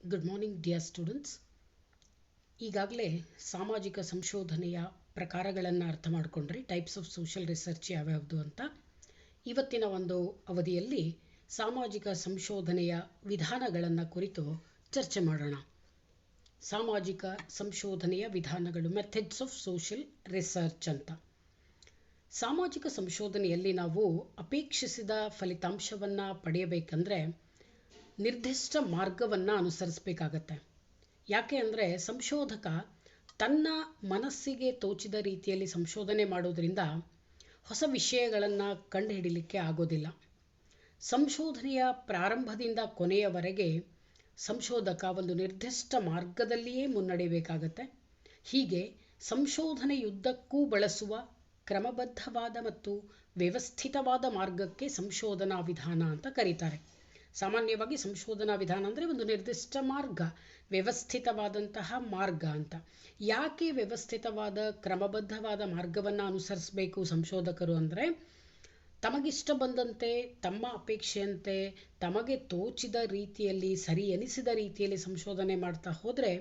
Good morning dear students. ಈಗಾಗಲೇ ಸಾಮಾಜಿಕ ಸಂಶೋಧನೆಯ ಪ್ರಕಾರಗಳನ್ನು ಅರ್ಥ ಮಾಡಿಕೊಂಡ್ರಿ. ಟೈಪ್ಸ್ ಆಫ್ ಸೋಷಿಯಲ್ ರಿಸರ್ಚ್ ಯಾವ್ಯಾವುದು ಅಂತ. ಇವತ್ತಿನ ಒಂದು ಅವಧಿಯಲ್ಲಿ ಸಾಮಾಜಿಕ ಸಂಶೋಧನೆಯ ವಿಧಾನಗಳನ್ನು ಕುರಿತು ಚರ್ಚೆ ಮಾಡೋಣ. ಸಾಮಾಜಿಕ ಸಂಶೋಧನೆಯ ವಿಧಾನಗಳು, ಮೆಥಡ್ಸ್ ಆಫ್ ಸೋಷಿಯಲ್ ರಿಸರ್ಚ್ ಅಂತ. ಸಾಮಾಜಿಕ ಸಂಶೋಧನೆಯಲ್ಲಿ ನಾವು ಅಪೇಕ್ಷಿಸಿದ ಫಲಿತಾಂಶವನ್ನು ಪಡೆಯಬೇಕಂದ್ರೆ ನಿರ್ದಿಷ್ಟ ಮಾರ್ಗವನ್ನು ಅನುಸರಿಸಬೇಕಾಗತ್ತೆ. ಯಾಕೆ ಅಂದರೆ ಸಂಶೋಧಕ ತನ್ನ ಮನಸ್ಸಿಗೆ ತೋಚಿದ ರೀತಿಯಲ್ಲಿ ಸಂಶೋಧನೆ ಮಾಡೋದ್ರಿಂದ ಹೊಸ ವಿಷಯಗಳನ್ನು ಕಂಡುಹಿಡಿಯಲಿಕ್ಕೆ ಆಗೋದಿಲ್ಲ. ಸಂಶೋಧನೆಯ ಪ್ರಾರಂಭದಿಂದ ಕೊನೆಯವರೆಗೆ ಸಂಶೋಧಕ ಒಂದು ನಿರ್ದಿಷ್ಟ ಮಾರ್ಗದಲ್ಲಿಯೇ ಮುನ್ನಡೆಯಬೇಕಾಗತ್ತೆ. ಹೀಗೆ ಸಂಶೋಧನೆಯುದ್ದಕ್ಕೂ ಬಳಸುವ ಕ್ರಮಬದ್ಧವಾದ ಮತ್ತು ವ್ಯವಸ್ಥಿತವಾದ ಮಾರ್ಗಕ್ಕೆ ಸಂಶೋಧನಾ ವಿಧಾನ ಅಂತ ಕರೀತಾರೆ. ಸಾಮಾನ್ಯವಾಗಿ ಸಂಶೋಧನಾ ವಿಧಾನ ಅಂದರೆ ಒಂದು ನಿರ್ದಿಷ್ಟ ಮಾರ್ಗ, ವ್ಯವಸ್ಥಿತವಾದಂತಹ ಮಾರ್ಗ ಅಂತ. ಯಾಕೆ ವ್ಯವಸ್ಥಿತವಾದ ಕ್ರಮಬದ್ಧವಾದ ಮಾರ್ಗವನ್ನು ಅನುಸರಿಸಬೇಕು ಸಂಶೋಧಕರು ಅಂದರೆ, ತಮಗಿಷ್ಟ ಬಂದಂತೆ, ತಮ್ಮ ಅಪೇಕ್ಷೆಯಂತೆ, ತಮಗೆ ತೋಚಿದ ರೀತಿಯಲ್ಲಿ, ಸರಿ ಎನಿಸಿದ ರೀತಿಯಲ್ಲಿ ಸಂಶೋಧನೆ ಮಾಡ್ತಾ ಹೋದರೆ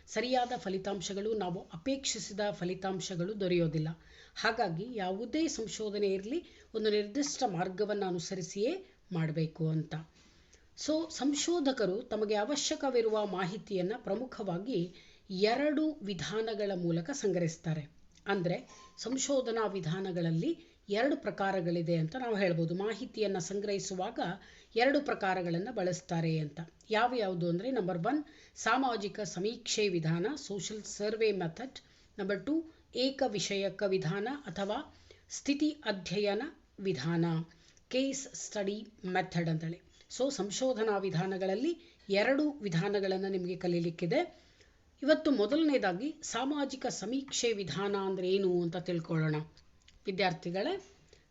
ಸರಿಯಾದ ಫಲಿತಾಂಶಗಳು, ನಾವು ಅಪೇಕ್ಷಿಸಿದ ಫಲಿತಾಂಶಗಳು ದೊರೆಯೋದಿಲ್ಲ. ಹಾಗಾಗಿ ಯಾವುದೇ ಸಂಶೋಧನೆ ಇರಲಿ ಒಂದು ನಿರ್ದಿಷ್ಟ ಮಾರ್ಗವನ್ನು ಅನುಸರಿಸಿಯೇ ಮಾಡಬೇಕು ಅಂತ. ಸಂಶೋಧಕರು ತಮಗೆ ಅವಶ್ಯಕವಿರುವ ಮಾಹಿತಿಯನ್ನು ಪ್ರಮುಖವಾಗಿ 2 ವಿಧಾನಗಳ ಮೂಲಕ ಸಂಗ್ರಹಿಸ್ತಾರೆ. ಅಂದರೆ ಸಂಶೋಧನಾ ವಿಧಾನಗಳಲ್ಲಿ 2 ಪ್ರಕಾರಗಳಿದೆ ಅಂತ ನಾವು ಹೇಳ್ಬೋದು. ಮಾಹಿತಿಯನ್ನು ಸಂಗ್ರಹಿಸುವಾಗ 2 ಪ್ರಕಾರಗಳನ್ನು ಬಳಸ್ತಾರೆ ಅಂತ. ಯಾವ್ಯಾವುದು ಅಂದರೆ, ನಂಬರ್ 1 ಸಾಮಾಜಿಕ ಸಮೀಕ್ಷೆ ವಿಧಾನ, ಸೋಷಿಯಲ್ ಸರ್ವೆ ಮೆಥಡ್. ನಂಬರ್ 2 ಏಕ ವಿಷಯಕ ವಿಧಾನ ಅಥವಾ ಸ್ಥಿತಿ ಅಧ್ಯಯನ ವಿಧಾನ, ಕೇಸ್ ಸ್ಟಡಿ ಮೆಥಡ್ ಅಂತೇಳಿ. ಸಂಶೋಧನಾ ವಿಧಾನಗಳಲ್ಲಿ 2 ವಿಧಾನಗಳನ್ನು ನಿಮಗೆ ಕಲೀಲಿಕ್ಕಿದೆ. ಇವತ್ತು ಮೊದಲನೇದಾಗಿ ಸಾಮಾಜಿಕ ಸಮೀಕ್ಷೆ ವಿಧಾನ ಅಂದರೆ ಏನು ಅಂತ ತಿಳ್ಕೊಳ್ಳೋಣ. ವಿದ್ಯಾರ್ಥಿಗಳೇ,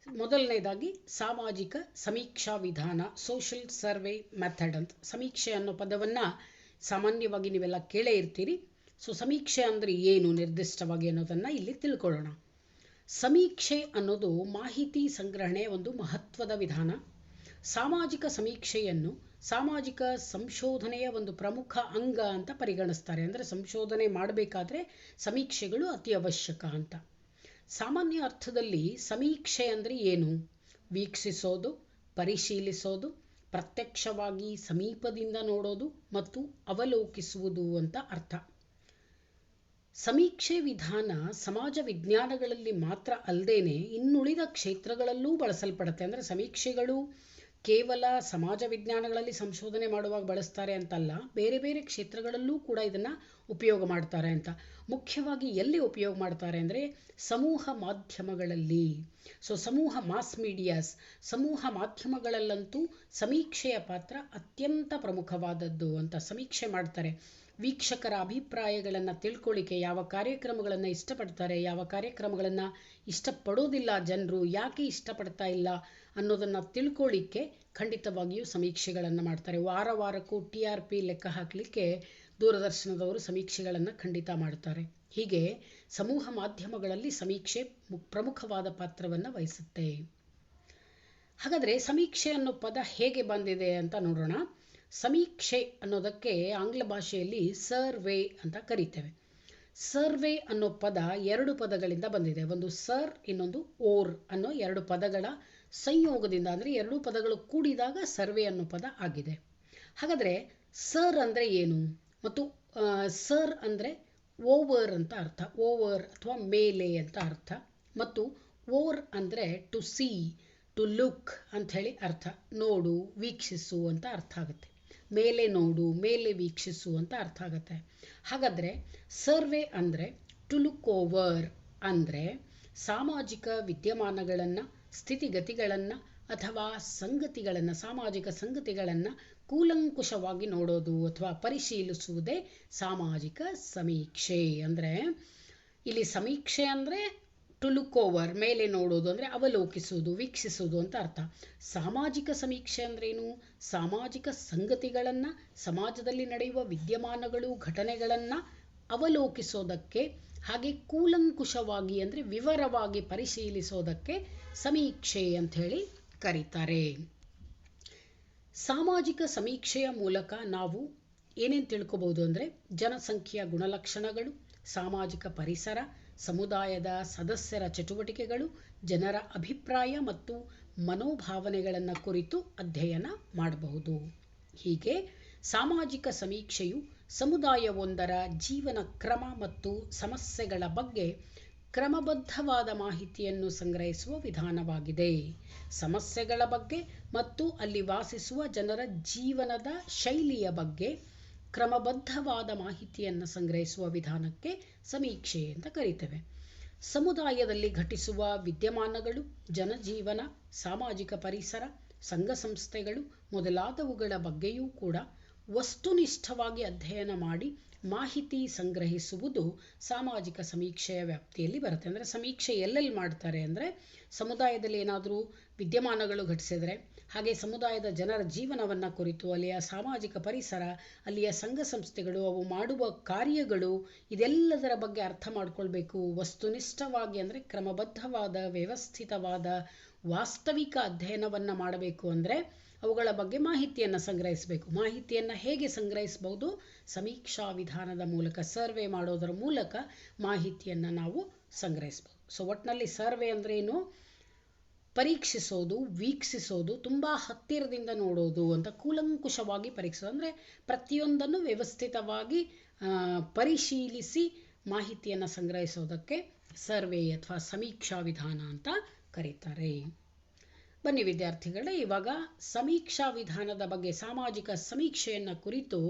ಮೊದಲನೇದಾಗಿ ಸಾಮಾಜಿಕ ಸಮೀಕ್ಷಾ ವಿಧಾನ, ಸೋಷಿಯಲ್ ಸರ್ವೆ ಮೆಥಡ್ ಅಂತ. ಸಮೀಕ್ಷೆ ಅನ್ನೋ ಪದವನ್ನು ಸಾಮಾನ್ಯವಾಗಿ ನೀವೆಲ್ಲ ಕೇಳೇ ಇರ್ತೀರಿ. ಸಮೀಕ್ಷೆ ಅಂದರೆ ಏನು ನಿರ್ದಿಷ್ಟವಾಗಿ ಅನ್ನೋದನ್ನು ಇಲ್ಲಿ ತಿಳ್ಕೊಳ್ಳೋಣ. ಸಮೀಕ್ಷೆ ಅನ್ನೋದು ಮಾಹಿತಿ ಸಂಗ್ರಹಣೆಯ ಒಂದು ಮಹತ್ವದ ವಿಧಾನ. ಸಾಮಾಜಿಕ ಸಮೀಕ್ಷೆಯನ್ನು ಸಾಮಾಜಿಕ ಸಂಶೋಧನೆಯ ಒಂದು ಪ್ರಮುಖ ಅಂಗ ಅಂತ ಪರಿಗಣಿಸ್ತಾರೆ. ಅಂದರೆ ಸಂಶೋಧನೆ ಮಾಡಬೇಕಾದ್ರೆ ಸಮೀಕ್ಷೆಗಳು ಅತಿ ಅವಶ್ಯಕ ಅಂತ. ಸಾಮಾನ್ಯ ಅರ್ಥದಲ್ಲಿ ಸಮೀಕ್ಷೆ ಅಂದರೆ ಏನು? ವೀಕ್ಷಿಸೋದು, ಪರಿಶೀಲಿಸೋದು, ಪ್ರತ್ಯಕ್ಷವಾಗಿ ಸಮೀಪದಿಂದ ನೋಡೋದು ಮತ್ತು ಅವಲೋಕಿಸುವುದು ಅಂತ ಅರ್ಥ. ಸಮೀಕ್ಷೆ ವಿಧಾನ ಸಮಾಜ ವಿಜ್ಞಾನಗಳಲ್ಲಿ ಮಾತ್ರ ಅಲ್ಲದೇನೆ ಇನ್ನುಳಿದ ಕ್ಷೇತ್ರಗಳಲ್ಲೂ ಬಳಸಲ್ಪಡುತ್ತೆ. ಅಂದರೆ ಸಮೀಕ್ಷೆಗಳು ಕೇವಲ ಸಮಾಜ ವಿಜ್ಞಾನಗಳಲ್ಲಿ ಸಂಶೋಧನೆ ಮಾಡುವಾಗ ಬಳಸ್ತಾರೆ ಅಂತಲ್ಲ, ಬೇರೆ ಬೇರೆ ಕ್ಷೇತ್ರಗಳಲ್ಲೂ ಕೂಡ ಇದನ್ನು ಉಪಯೋಗ ಮಾಡ್ತಾರೆ ಅಂತ. ಮುಖ್ಯವಾಗಿ ಎಲ್ಲಿ ಉಪಯೋಗ ಮಾಡ್ತಾರೆ ಅಂದರೆ ಸಮೂಹ ಮಾಧ್ಯಮಗಳಲ್ಲಿ. ಸಮೂಹ ಮಾಸ್ ಮೀಡಿಯಾಸ್, ಸಮೂಹ ಮಾಧ್ಯಮಗಳಲ್ಲಂತೂ ಸಮೀಕ್ಷೆಯ ಪಾತ್ರ ಅತ್ಯಂತ ಪ್ರಮುಖವಾದದ್ದು ಅಂತ. ಸಮೀಕ್ಷೆ ಮಾಡ್ತಾರೆ, ವೀಕ್ಷಕರ ಅಭಿಪ್ರಾಯಗಳನ್ನು ತಿಳ್ಕೊಳ್ಳಿಕ್ಕೆ, ಯಾವ ಕಾರ್ಯಕ್ರಮಗಳನ್ನು ಇಷ್ಟಪಡ್ತಾರೆ, ಯಾವ ಕಾರ್ಯಕ್ರಮಗಳನ್ನು ಇಷ್ಟಪಡೋದಿಲ್ಲ, ಜನರು ಯಾಕೆ ಇಷ್ಟಪಡ್ತಾ ಇಲ್ಲ ಅನ್ನೋದನ್ನು ತಿಳ್ಕೊಳ್ಳಿಕ್ಕೆ ಖಂಡಿತವಾಗಿಯೂ ಸಮೀಕ್ಷೆಗಳನ್ನು ಮಾಡ್ತಾರೆ. ವಾರಕ್ಕೂ TRP ಲೆಕ್ಕ ಹಾಕಲಿಕ್ಕೆ ದೂರದರ್ಶನದವರು ಸಮೀಕ್ಷೆಗಳನ್ನು ಖಂಡಿತ ಮಾಡ್ತಾರೆ. ಹೀಗೆ ಸಮೂಹ ಮಾಧ್ಯಮಗಳಲ್ಲಿ ಸಮೀಕ್ಷೆ ಪ್ರಮುಖವಾದ ಪಾತ್ರವನ್ನು ವಹಿಸುತ್ತೆ. ಹಾಗಾದರೆ ಸಮೀಕ್ಷೆ ಅನ್ನೋ ಪದ ಹೇಗೆ ಬಂದಿದೆ ಅಂತ ನೋಡೋಣ. ಸಮೀಕ್ಷೆ ಅನ್ನೋದಕ್ಕೆ ಆಂಗ್ಲ ಭಾಷೆಯಲ್ಲಿ ಸರ್ವೆ ಅಂತ ಕರೀತೇವೆ. ಸರ್ವೆ ಅನ್ನೋ ಪದ 2 ಪದಗಳಿಂದ ಬಂದಿದೆ. ಒಂದು ಸರ್, ಇನ್ನೊಂದು ಓರ್ ಅನ್ನೋ 2 ಪದಗಳ ಸಂಯೋಗದಿಂದ, ಅಂದರೆ 2 ಪದಗಳು ಕೂಡಿದಾಗ ಸರ್ವೆ ಅನ್ನೋ ಪದ ಆಗಿದೆ. ಹಾಗಾದರೆ ಸರ್ ಅಂದರೆ ಏನು? ಮತ್ತು ಸರ್ ಅಂದರೆ ಓವರ್ ಅಂತ ಅರ್ಥ. ಓವರ್ ಅಥವಾ ಮೇಲೆ ಅಂತ ಅರ್ಥ. ಮತ್ತು ಓರ್ ಅಂದರೆ ಟು ಸಿ, ಟು ಲುಕ್ ಅಂಥೇಳಿ ಅರ್ಥ. ನೋಡು, ವೀಕ್ಷಿಸು ಅಂತ ಅರ್ಥ ಆಗುತ್ತೆ. ಮೇಲೆ ನೋಡು, ಮೇಲೆ ವೀಕ್ಷಿಸು ಅಂತ ಅರ್ಥ ಆಗುತ್ತೆ. ಹಾಗಾದರೆ ಸರ್ವೆ ಅಂದರೆ ಟು ಲುಕ್ ಓವರ್, ಅಂದರೆ ಸಾಮಾಜಿಕ ವಿದ್ಯಮಾನಗಳನ್ನು, ಸ್ಥಿತಿಗತಿಗಳನ್ನು ಅಥವಾ ಸಂಗತಿಗಳನ್ನು, ಸಾಮಾಜಿಕ ಸಂಗತಿಗಳನ್ನು ಕೂಲಂಕುಷವಾಗಿ ನೋಡೋದು ಅಥವಾ ಪರಿಶೀಲಿಸುವುದೇ ಸಾಮಾಜಿಕ ಸಮೀಕ್ಷೆ. ಅಂದರೆ ಇಲ್ಲಿ ಸಮೀಕ್ಷೆ ಅಂದರೆ ಟು ಲುಕ್ ಓವರ್, ಮೇಲೆ ನೋಡೋದು ಅಂದರೆ ಅವಲೋಕಿಸುವುದು, ವೀಕ್ಷಿಸುವುದು ಅಂತ ಅರ್ಥ. ಸಾಮಾಜಿಕ ಸಮೀಕ್ಷೆ ಅಂದ್ರೇನು? ಸಾಮಾಜಿಕ ಸಂಗತಿಗಳನ್ನು, ಸಮಾಜದಲ್ಲಿ ನಡೆಯುವ ವಿದ್ಯಮಾನಗಳು, ಘಟನೆಗಳನ್ನು ಅವಲೋಕಿಸೋದಕ್ಕೆ, ಹಾಗೆ ಕೂಲಂಕುಷವಾಗಿ ಅಂದರೆ ವಿವರವಾಗಿ ಪರಿಶೀಲಿಸೋದಕ್ಕೆ ಸಮೀಕ್ಷೆ ಅಂಥೇಳಿ ಕರೀತಾರೆ. ಸಾಮಾಜಿಕ ಸಮೀಕ್ಷೆಯ ಮೂಲಕ ನಾವು ಏನೇನು ತಿಳ್ಕೊಬಹುದು ಅಂದರೆ ಜನಸಂಖ್ಯೆಯ ಗುಣಲಕ್ಷಣಗಳು, ಸಾಮಾಜಿಕ ಪರಿಸರ, ಸಮುದಾಯದ ಸದಸ್ಯರ ಚಟುವಟಿಕೆಗಳು, ಜನರ ಅಭಿಪ್ರಾಯ ಮತ್ತು ಮನೋಭಾವನೆಗಳನ್ನು ಕುರಿತು ಅಧ್ಯಯನ ಮಾಡಬಹುದು. ಹೀಗೆ ಸಾಮಾಜಿಕ ಸಮೀಕ್ಷೆಯು ಸಮುದಾಯವೊಂದರ ಜೀವನ ಕ್ರಮ ಮತ್ತು ಸಮಸ್ಯೆಗಳ ಬಗ್ಗೆ ಕ್ರಮಬದ್ಧವಾದ ಮಾಹಿತಿಯನ್ನು ಸಂಗ್ರಹಿಸುವ ವಿಧಾನವಾಗಿದೆ. ಸಮಸ್ಯೆಗಳ ಬಗ್ಗೆ ಮತ್ತು ಅಲ್ಲಿ ವಾಸಿಸುವ ಜನರ ಜೀವನದ ಶೈಲಿಯ ಬಗ್ಗೆ ಕ್ರಮಬದ್ಧವಾದ ಮಾಹಿತಿಯನ್ನು ಸಂಗ್ರಹಿಸುವ ವಿಧಾನಕ್ಕೆ ಸಮೀಕ್ಷೆ ಅಂತ ಕರೀತೇವೆ. ಸಮುದಾಯದಲ್ಲಿ ಘಟಿಸುವ ವಿದ್ಯಮಾನಗಳು, ಜನಜೀವನ, ಸಾಮಾಜಿಕ ಪರಿಸರ, ಸಂಘ ಸಂಸ್ಥೆಗಳು ಮೊದಲಾದವುಗಳ ಬಗ್ಗೆಯೂ ಕೂಡ ವಸ್ತುನಿಷ್ಠವಾಗಿ ಅಧ್ಯಯನ ಮಾಡಿ ಮಾಹಿತಿ ಸಂಗ್ರಹಿಸುವುದು ಸಾಮಾಜಿಕ ಸಮೀಕ್ಷೆಯ ವ್ಯಾಪ್ತಿಯಲ್ಲಿ ಬರುತ್ತೆ. ಅಂದರೆ ಸಮೀಕ್ಷೆ ಎಲ್ಲೆಲ್ಲಿ ಮಾಡ್ತಾರೆ ಅಂದರೆ ಸಮುದಾಯದಲ್ಲಿ ಏನಾದರೂ ವಿದ್ಯಮಾನಗಳು ಘಟಿಸಿದರೆ, ಹಾಗೆ ಸಮುದಾಯದ ಜನರ ಜೀವನವನ್ನು ಕುರಿತು, ಅಲ್ಲಿಯ ಸಾಮಾಜಿಕ ಪರಿಸರ, ಅಲ್ಲಿಯ ಸಂಘ ಸಂಸ್ಥೆಗಳು, ಅವು ಮಾಡುವ ಕಾರ್ಯಗಳು, ಇದೆಲ್ಲದರ ಬಗ್ಗೆ ಅರ್ಥ ಮಾಡ್ಕೊಳ್ಬೇಕು. ವಸ್ತುನಿಷ್ಠವಾಗಿ ಅಂದರೆ ಕ್ರಮಬದ್ಧವಾದ, ವ್ಯವಸ್ಥಿತವಾದ, ವಾಸ್ತವಿಕ ಅಧ್ಯಯನವನ್ನು ಮಾಡಬೇಕು ಅಂದರೆ ಅವುಗಳ ಬಗ್ಗೆ ಮಾಹಿತಿಯನ್ನು ಸಂಗ್ರಹಿಸಬೇಕು. ಮಾಹಿತಿಯನ್ನು ಹೇಗೆ ಸಂಗ್ರಹಿಸಬಹುದು? ಸಮೀಕ್ಷಾ ವಿಧಾನದ ಮೂಲಕ, ಸರ್ವೆ ಮಾಡೋದರ ಮೂಲಕ ಮಾಹಿತಿಯನ್ನು ನಾವು ಸಂಗ್ರಹಿಸಬಹುದು. ಸೊ ಒಟ್ಟಿನಲ್ಲಿ ಸರ್ವೆ ಅಂದರೆ ಏನು? ಪರೀಕ್ಷಿಸೋದು, ವೀಕ್ಷಿಸೋದು, ತುಂಬ ಹತ್ತಿರದಿಂದ ನೋಡೋದು ಅಂತ, ಕೂಲಂಕುಷವಾಗಿ ಪರೀಕ್ಷಿಸೋದು. ಅಂದರೆ ಪ್ರತಿಯೊಂದನ್ನು ವ್ಯವಸ್ಥಿತವಾಗಿ ಪರಿಶೀಲಿಸಿ ಮಾಹಿತಿಯನ್ನು ಸಂಗ್ರಹಿಸೋದಕ್ಕೆ ಸರ್ವೆ ಅಥವಾ ಸಮೀಕ್ಷಾ ವಿಧಾನ ಅಂತ ಕರೀತಾರೆ. ಬನ್ನಿ ವಿದ್ಯಾರ್ಥಿಗಳೇ, ಇವಾಗ ಸಮೀಕ್ಷಾ ವಿಧಾನದ ಬಗ್ಗೆ, ಸಾಮಾಜಿಕ ಸಮೀಕ್ಷೆಯನ್ನು ಕುರಿತು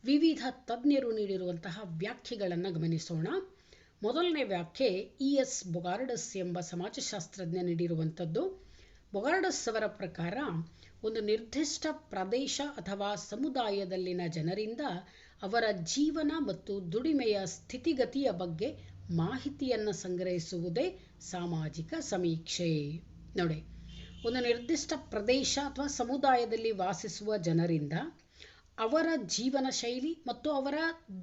ವಿವಿಧ ತಜ್ಞರು ನೀಡಿರುವಂತಹ ವ್ಯಾಖ್ಯೆಗಳನ್ನು ಗಮನಿಸೋಣ. ಮೊದಲನೇ ವ್ಯಾಖ್ಯೆ E.S. ಬೊಗಾರ್ಡಸ್ ಎಂಬ ಸಮಾಜಶಾಸ್ತ್ರಜ್ಞ ನೀಡಿರುವಂಥದ್ದು. ಬೊಗಾರ್ಡಸ್ ಅವರ ಪ್ರಕಾರ ಒಂದು ನಿರ್ದಿಷ್ಟ ಪ್ರದೇಶ ಅಥವಾ ಸಮುದಾಯದಲ್ಲಿನ ಜನರಿಂದ ಅವರ ಜೀವನ ಮತ್ತು ದುಡಿಮೆಯ ಸ್ಥಿತಿಗತಿಯ ಬಗ್ಗೆ ಮಾಹಿತಿಯನ್ನು ಸಂಗ್ರಹಿಸುವುದೇ ಸಾಮಾಜಿಕ ಸಮೀಕ್ಷೆ. ನೋಡಿ, ಒಂದು ನಿರ್ದಿಷ್ಟ ಪ್ರದೇಶ ಅಥವಾ ಸಮುದಾಯದಲ್ಲಿ ವಾಸಿಸುವ ಜನರಿಂದ ಅವರ ಜೀವನ ಶೈಲಿ ಮತ್ತು ಅವರ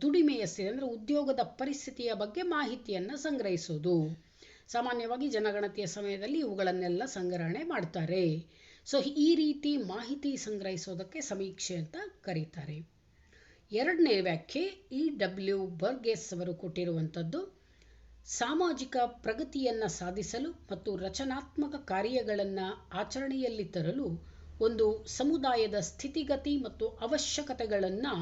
ದುಡಿಮೆಯ ಸ್ಥಿತಿ ಅಂದರೆ ಉದ್ಯೋಗದ ಪರಿಸ್ಥಿತಿಯ ಬಗ್ಗೆ ಮಾಹಿತಿಯನ್ನು ಸಂಗ್ರಹಿಸೋದು. ಸಾಮಾನ್ಯವಾಗಿ ಜನಗಣತಿಯ ಸಮಯದಲ್ಲಿ ಇವುಗಳನ್ನೆಲ್ಲ ಸಂಗ್ರಹಣೆ ಮಾಡ್ತಾರೆ. ಸೊ ಈ ರೀತಿ ಮಾಹಿತಿ ಸಂಗ್ರಹಿಸೋದಕ್ಕೆ ಸಮೀಕ್ಷೆ ಅಂತ ಕರೀತಾರೆ. ಎರಡನೇ ವ್ಯಾಖ್ಯೆ E.W. ಬರ್ಗೆಸ್ ಅವರು ಕೊಟ್ಟಿರುವಂಥದ್ದು. ಸಾಮಾಜಿಕ ಪ್ರಗತಿಯನ್ನು ಸಾಧಿಸಲು ಮತ್ತು ರಚನಾತ್ಮಕ ಕಾರ್ಯಗಳನ್ನು ಆಚರಣೆಯಲ್ಲಿ ತರಲು ಒಂದು ಸಮುದಾಯದ ಸ್ಥಿತಿಗತಿ ಮತ್ತು ಅವಶ್ಯಕತೆಗಳನ್ನು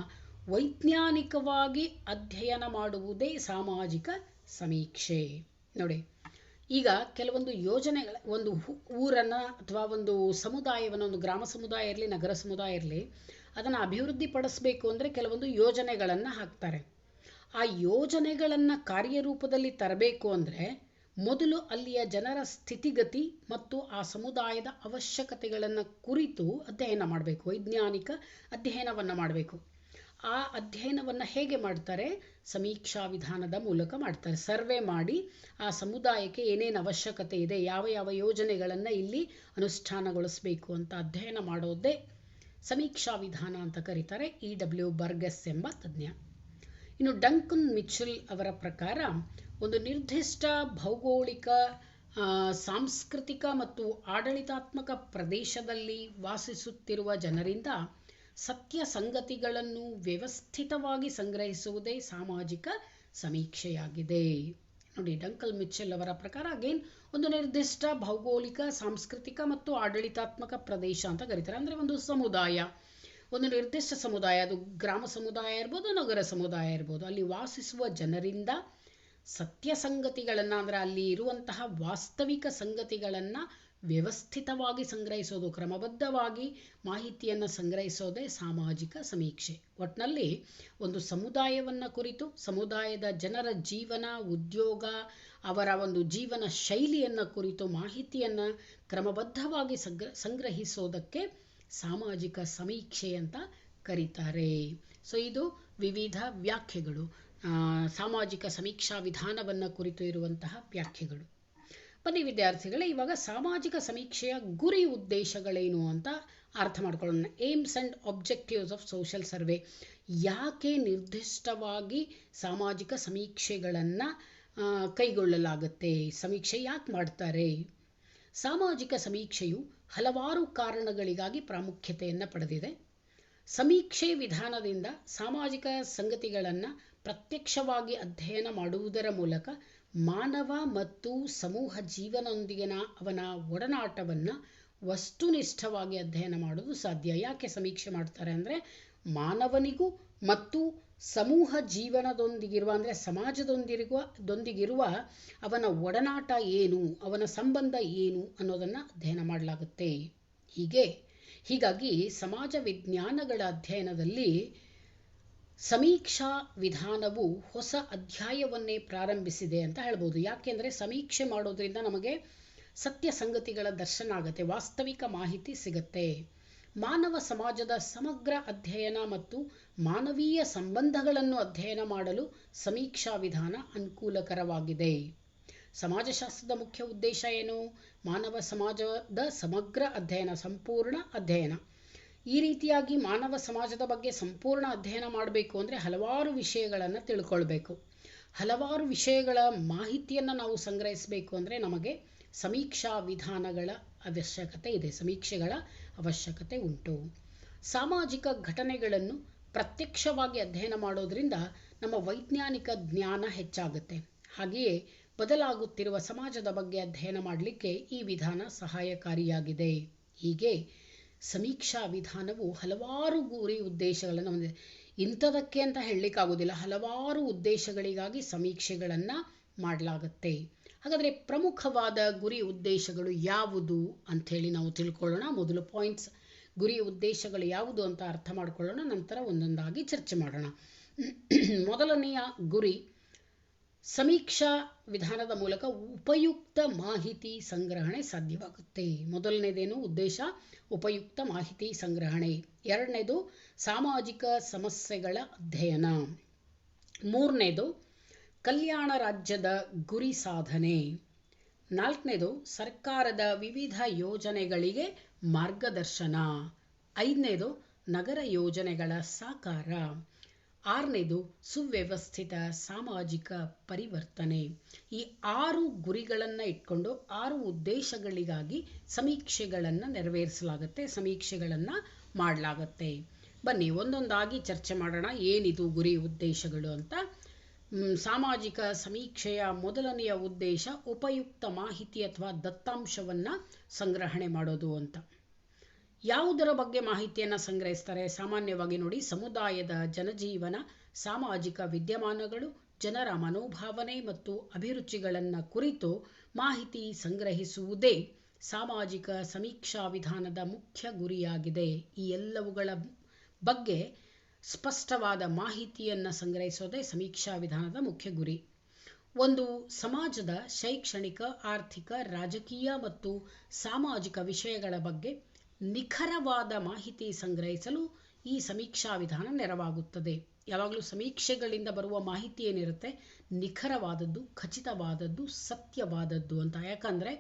ವೈಜ್ಞಾನಿಕವಾಗಿ ಅಧ್ಯಯನ ಮಾಡುವುದೇ ಸಾಮಾಜಿಕ ಸಮೀಕ್ಷೆ. ನೋಡಿ, ಈಗ ಕೆಲವೊಂದು ಯೋಜನೆಗಳ, ಒಂದು ಊರನ್ನು ಅಥವಾ ಒಂದು ಸಮುದಾಯವನ್ನು, ಒಂದು ಗ್ರಾಮ ಸಮುದಾಯ ಇರಲಿ, ನಗರ ಸಮುದಾಯ ಇರಲಿ, ಅದನ್ನು ಅಭಿವೃದ್ಧಿ ಪಡಿಸಬೇಕು ಅಂದರೆ ಕೆಲವೊಂದು ಯೋಜನೆಗಳನ್ನು ಹಾಕ್ತಾರೆ. ಆ ಯೋಜನೆಗಳನ್ನು ಕಾರ್ಯರೂಪದಲ್ಲಿ ತರಬೇಕು ಅಂದರೆ ಮೊದಲು ಅಲ್ಲಿಯ ಜನರ ಸ್ಥಿತಿಗತಿ ಮತ್ತು ಆ ಸಮುದಾಯದ ಅವಶ್ಯಕತೆಗಳನ್ನು ಕುರಿತು ಅಧ್ಯಯನ ಮಾಡಬೇಕು, ವೈಜ್ಞಾನಿಕ ಅಧ್ಯಯನವನ್ನು ಮಾಡಬೇಕು. ಆ ಅಧ್ಯಯನವನ್ನು ಹೇಗೆ ಮಾಡ್ತಾರೆ? ಸಮೀಕ್ಷಾ ವಿಧಾನದ ಮೂಲಕ ಮಾಡ್ತಾರೆ. ಸರ್ವೆ ಮಾಡಿ ಆ ಸಮುದಾಯಕ್ಕೆ ಏನೇನು ಅವಶ್ಯಕತೆ ಇದೆ, ಯಾವ ಯಾವ ಯೋಜನೆಗಳನ್ನು ಇಲ್ಲಿ ಅನುಷ್ಠಾನಗೊಳಿಸಬೇಕು ಅಂತ ಅಧ್ಯಯನ ಮಾಡೋದೇ ಸಮೀಕ್ಷಾ ವಿಧಾನ ಅಂತ ಕರೀತಾರೆ E.W. ಬರ್ಗೆಸ್ ಎಂಬ ತಜ್ಞ. ಇನ್ನು ಡಂಕನ್ ಮಿಚೆಲ್ ಅವರ ಪ್ರಕಾರ ಒಂದು ನಿರ್ದಿಷ್ಟ ಭೌಗೋಳಿಕ, ಸಾಂಸ್ಕೃತಿಕ ಮತ್ತು ಆಡಳಿತಾತ್ಮಕ ಪ್ರದೇಶದಲ್ಲಿ ವಾಸಿಸುತ್ತಿರುವ ಜನರಿಂದ ಸತ್ಯ ಸಂಗತಿಗಳನ್ನು ವ್ಯವಸ್ಥಿತವಾಗಿ ಸಂಗ್ರಹಿಸುವುದೇ ಸಾಮಾಜಿಕ ಸಮೀಕ್ಷೆಯಾಗಿದೆ. ನೋಡಿ, ಡಂಕನ್ ಮಿಚೆಲ್ ಅವರ ಪ್ರಕಾರ ಅಗೇನ್ ಒಂದು ನಿರ್ದಿಷ್ಟ ಭೌಗೋಳಿಕ, ಸಾಂಸ್ಕೃತಿಕ ಮತ್ತು ಆಡಳಿತಾತ್ಮಕ ಪ್ರದೇಶ ಅಂತ ಕರೀತಾರೆ. ಅಂದರೆ ಒಂದು ಸಮುದಾಯ, ಒಂದು ನಿರ್ದಿಷ್ಟ ಸಮುದಾಯ, ಅದು ಗ್ರಾಮ ಸಮುದಾಯ ಇರ್ಬೋದು, ನಗರ ಸಮುದಾಯ ಇರ್ಬೋದು, ಅಲ್ಲಿ ವಾಸಿಸುವ ಜನರಿಂದ ಸತ್ಯ ಸಂಗತಿಗಳನ್ನು, ಅಂದರೆ ಅಲ್ಲಿ ಇರುವಂತಹ ವಾಸ್ತವಿಕ ಸಂಗತಿಗಳನ್ನು ವ್ಯವಸ್ಥಿತವಾಗಿ ಸಂಗ್ರಹಿಸೋದು, ಕ್ರಮಬದ್ಧವಾಗಿ ಮಾಹಿತಿಯನ್ನು ಸಂಗ್ರಹಿಸೋದೇ ಸಾಮಾಜಿಕ ಸಮೀಕ್ಷೆ. ಒಟ್ಟಿನಲ್ಲಿ ಒಂದು ಸಮುದಾಯವನ್ನು ಕುರಿತು, ಸಮುದಾಯದ ಜನರ ಜೀವನ, ಉದ್ಯೋಗ, ಅವರ ಒಂದು ಜೀವನ ಶೈಲಿಯನ್ನು ಕುರಿತು ಮಾಹಿತಿಯನ್ನು ಕ್ರಮಬದ್ಧವಾಗಿ ಸಂಗ್ರಹಿಸೋದಕ್ಕೆ ಸಾಮಾಜಿಕ ಸಮೀಕ್ಷೆ ಅಂತ ಕರೀತಾರೆ. ಸೊ ಇದು ವಿವಿಧ ವ್ಯಾಖ್ಯೆಗಳು, ಸಾಮಾಜಿಕ ಸಮೀಕ್ಷಾ ವಿಧಾನವನ್ನು ಕುರಿತು ಇರುವಂತಹ ವ್ಯಾಖ್ಯೆಗಳು. ಬನ್ನಿ ವಿದ್ಯಾರ್ಥಿಗಳೇ, ಇವಾಗ ಸಾಮಾಜಿಕ ಸಮೀಕ್ಷೆಯ ಗುರಿ ಉದ್ದೇಶಗಳೇನು ಅಂತ ಅರ್ಥ ಮಾಡ್ಕೊಳ್ಳೋಣ. Aims and objectives of social survey. ಯಾಕೆ ನಿರ್ದಿಷ್ಟವಾಗಿ ಸಾಮಾಜಿಕ ಸಮೀಕ್ಷೆಗಳನ್ನು ಕೈಗೊಳ್ಳಲಾಗುತ್ತೆ? ಸಮೀಕ್ಷೆ ಯಾಕೆ ಮಾಡ್ತಾರೆ? ಸಾಮಾಜಿಕ ಸಮೀಕ್ಷೆಯು ಹಲವಾರು ಕಾರಣಗಳಿಗಾಗಿ ಪ್ರಾಮುಖ್ಯತೆಯನ್ನು ಪಡೆದಿದೆ. ಸಮೀಕ್ಷೆ ವಿಧಾನದಿಂದ ಸಾಮಾಜಿಕ ಸಂಗತಿಗಳನ್ನು ಪ್ರತ್ಯಕ್ಷವಾಗಿ ಅಧ್ಯಯನ ಮಾಡುವುದರ ಮೂಲಕ ಮಾನವ ಮತ್ತು ಸಮೂಹ ಜೀವನದೊಂದಿಗಿನ ಅವನ ಒಡನಾಟವನ್ನು ವಸ್ತುನಿಷ್ಠವಾಗಿ ಅಧ್ಯಯನ ಮಾಡೋದು ಸಾಧ್ಯ. ಯಾಕೆ ಸಮೀಕ್ಷೆ ಮಾಡ್ತಾರೆ ಅಂದರೆ ಮಾನವನಿಗೂ ಮತ್ತು ಸಮೂಹ ಜೀವನದೊಂದಿಗಿರುವ ಅಂದರೆ ಸಮಾಜದೊಂದಿಗಿರುವ ಅವನ ಒಡನಾಟ ಏನು, ಅವನ ಸಂಬಂಧ ಏನು ಅನ್ನೋದನ್ನು ಅಧ್ಯಯನ ಮಾಡಲಾಗುತ್ತೆ. ಹೀಗಾಗಿ ಸಮಾಜ ವಿಜ್ಞಾನಗಳ ಅಧ್ಯಯನದಲ್ಲಿ ಸಮೀಕ್ಷಾ ವಿಧಾನವು ಹೊಸ ಅಧ್ಯಾಯವನ್ನೇ ಪ್ರಾರಂಭಿಸಿದೆ ಅಂತ ಹೇಳ್ಬೋದು. ಯಾಕೆಂದರೆ ಸಮೀಕ್ಷೆ ಮಾಡೋದ್ರಿಂದ ನಮಗೆ ಸತ್ಯ ಸಂಗತಿಗಳ ದರ್ಶನ ಆಗುತ್ತೆ, ವಾಸ್ತವಿಕ ಮಾಹಿತಿ ಸಿಗುತ್ತೆ. ಮಾನವ ಸಮಾಜದ ಸಮಗ್ರ ಅಧ್ಯಯನ ಮತ್ತು ಮಾನವೀಯ ಸಂಬಂಧಗಳನ್ನು ಅಧ್ಯಯನ ಮಾಡಲು ಸಮೀಕ್ಷಾ ವಿಧಾನ ಅನುಕೂಲಕರವಾಗಿದೆ. ಸಮಾಜಶಾಸ್ತ್ರದ ಮುಖ್ಯ ಉದ್ದೇಶ ಏನು? ಮಾನವ ಸಮಾಜದ ಸಮಗ್ರ ಅಧ್ಯಯನ, ಸಂಪೂರ್ಣ ಅಧ್ಯಯನ. ಈ ರೀತಿಯಾಗಿ ಮಾನವ ಸಮಾಜದ ಬಗ್ಗೆ ಸಂಪೂರ್ಣ ಅಧ್ಯಯನ ಮಾಡಬೇಕು ಅಂದರೆ ಹಲವಾರು ವಿಷಯಗಳನ್ನು ತಿಳ್ಕೊಳ್ಬೇಕು. ಹಲವಾರು ವಿಷಯಗಳ ಮಾಹಿತಿಯನ್ನು ನಾವು ಸಂಗ್ರಹಿಸಬೇಕು ಅಂದರೆ ನಮಗೆ ಸಮೀಕ್ಷಾ ವಿಧಾನಗಳ ಅವಶ್ಯಕತೆ ಇದೆ, ಸಮೀಕ್ಷೆಗಳ ಅವಶ್ಯಕತೆ ಉಂಟು. ಸಾಮಾಜಿಕ ಘಟನೆಗಳನ್ನು ಪ್ರತ್ಯಕ್ಷವಾಗಿ ಅಧ್ಯಯನ ಮಾಡೋದ್ರಿಂದ ನಮ್ಮ ವೈಜ್ಞಾನಿಕ ಜ್ಞಾನ ಹೆಚ್ಚಾಗುತ್ತೆ. ಹಾಗೆಯೇ ಬದಲಾಗುತ್ತಿರುವ ಸಮಾಜದ ಬಗ್ಗೆ ಅಧ್ಯಯನ ಮಾಡಲಿಕ್ಕೆ ಈ ವಿಧಾನ ಸಹಾಯಕಾರಿಯಾಗಿದೆ. ಹೀಗೆ ಸಮೀಕ್ಷಾ ವಿಧಾನವು ಹಲವಾರು ಗುರಿ ಉದ್ದೇಶಗಳನ್ನು ಹೊಂದಿದೆ. ಇಂಥದಕ್ಕೆ ಅಂತ ಹೇಳಲಿಕ್ಕಾಗೋದಿಲ್ಲ, ಹಲವಾರು ಉದ್ದೇಶಗಳಿಗಾಗಿ ಸಮೀಕ್ಷೆಗಳನ್ನು ಮಾಡಲಾಗುತ್ತೆ. ಹಾಗಾದರೆ ಪ್ರಮುಖವಾದ ಗುರಿ ಉದ್ದೇಶಗಳು ಯಾವುದು ಅಂಥೇಳಿ ನಾವು ತಿಳ್ಕೊಳ್ಳೋಣ. ಮೊದಲು ಪಾಯಿಂಟ್ಸ್, ಗುರಿ ಉದ್ದೇಶಗಳು ಯಾವುದು ಅಂತ ಅರ್ಥ ಮಾಡ್ಕೊಳ್ಳೋಣ, ನಂತರ ಒಂದೊಂದಾಗಿ ಚರ್ಚೆ ಮಾಡೋಣ. ಮೊದಲನೆಯ ಗುರಿ, ಸಮೀಕ್ಷಾ ವಿಧಾನದ ಮೂಲಕ ಉಪಯುಕ್ತ ಮಾಹಿತಿ ಸಂಗ್ರಹಣೆ ಸಾಧ್ಯವಾಗುತ್ತೆ. ಮೊದಲನೇದೇನು ಉದ್ದೇಶ? ಉಪಯುಕ್ತ ಮಾಹಿತಿ ಸಂಗ್ರಹಣೆ. ಎರಡನೇದು ಸಾಮಾಜಿಕ ಸಮಸ್ಯೆಗಳ ಅಧ್ಯಯನ. ಮೂರನೇದು ಕಲ್ಯಾಣ ರಾಜ್ಯದ ಗುರಿ ಸಾಧನೆ. ನಾಲ್ಕನೇದು ಸರ್ಕಾರದ ವಿವಿಧ ಯೋಜನೆಗಳಿಗೆ ಮಾರ್ಗದರ್ಶನ. ಐದನೇದು ನಗರ ಯೋಜನೆಗಳ ಸಾಕಾರ. ಆರನೇದು ಸುವ್ಯವಸ್ಥಿತ ಸಾಮಾಜಿಕ ಪರಿವರ್ತನೆ. ಈ 6 ಗುರಿಗಳನ್ನು ಇಟ್ಕೊಂಡು 6 ಉದ್ದೇಶಗಳಿಗಾಗಿ ಸಮೀಕ್ಷೆಗಳನ್ನು ನೆರವೇರಿಸಲಾಗುತ್ತೆ, ಸಮೀಕ್ಷೆಗಳನ್ನು ಮಾಡಲಾಗುತ್ತೆ. ಬನ್ನಿ ಒಂದೊಂದಾಗಿ ಚರ್ಚೆ ಮಾಡೋಣ. ಏನಿದು ಗುರಿ ಉದ್ದೇಶಗಳು ಅಂತ. ಸಾಮಾಜಿಕ ಸಮೀಕ್ಷೆಯ ಮೊದಲನೆಯ ಉದ್ದೇಶ ಉಪಯುಕ್ತ ಮಾಹಿತಿ ಅಥವಾ ದತ್ತಾಂಶವನ್ನು ಸಂಗ್ರಹಣೆ ಮಾಡೋದು ಅಂತ. ಯಾವುದರ ಬಗ್ಗೆ ಮಾಹಿತಿಯನ್ನು ಸಂಗ್ರಹಿಸ್ತಾರೆ? ಸಾಮಾನ್ಯವಾಗಿ ನೋಡಿ, ಸಮುದಾಯದ ಜನಜೀವನ, ಸಾಮಾಜಿಕ ವಿದ್ಯಮಾನಗಳು, ಜನರ ಮನೋಭಾವನೆ ಮತ್ತು ಅಭಿರುಚಿಗಳನ್ನು ಕುರಿತು ಮಾಹಿತಿ ಸಂಗ್ರಹಿಸುವುದೇ ಸಾಮಾಜಿಕ ಸಮೀಕ್ಷಾ ವಿಧಾನದ ಮುಖ್ಯ ಗುರಿಯಾಗಿದೆ. ಈ ಎಲ್ಲವುಗಳ ಬಗ್ಗೆ ಸ್ಪಷ್ಟವಾದ ಮಾಹಿತಿಯನ್ನು ಸಂಗ್ರಹಿಸೋದೇ ಸಮೀಕ್ಷಾ ವಿಧಾನದ ಮುಖ್ಯ ಗುರಿ. ಒಂದು ಸಮಾಜದ ಶೈಕ್ಷಣಿಕ, ಆರ್ಥಿಕ, ರಾಜಕೀಯ ಮತ್ತು ಸಾಮಾಜಿಕ ವಿಷಯಗಳ ಬಗ್ಗೆ ನಿಖರವಾದ ಮಾಹಿತಿ ಸಂಗ್ರಹಿಸಲು ಈ ಸಮೀಕ್ಷಾ ವಿಧಾನ ನೆರವಾಗುತ್ತದೆ. ಯಾವಾಗಲೂ ಸಮೀಕ್ಷೆಗಳಿಂದ ಬರುವ ಮಾಹಿತಿ ಏನಿರುತ್ತೆ, ನಿಖರವಾದದ್ದು, ಖಚಿತವಾದದ್ದು, ಸತ್ಯವಾದದ್ದು ಅಂತ. ಯಾಕಂದರೆ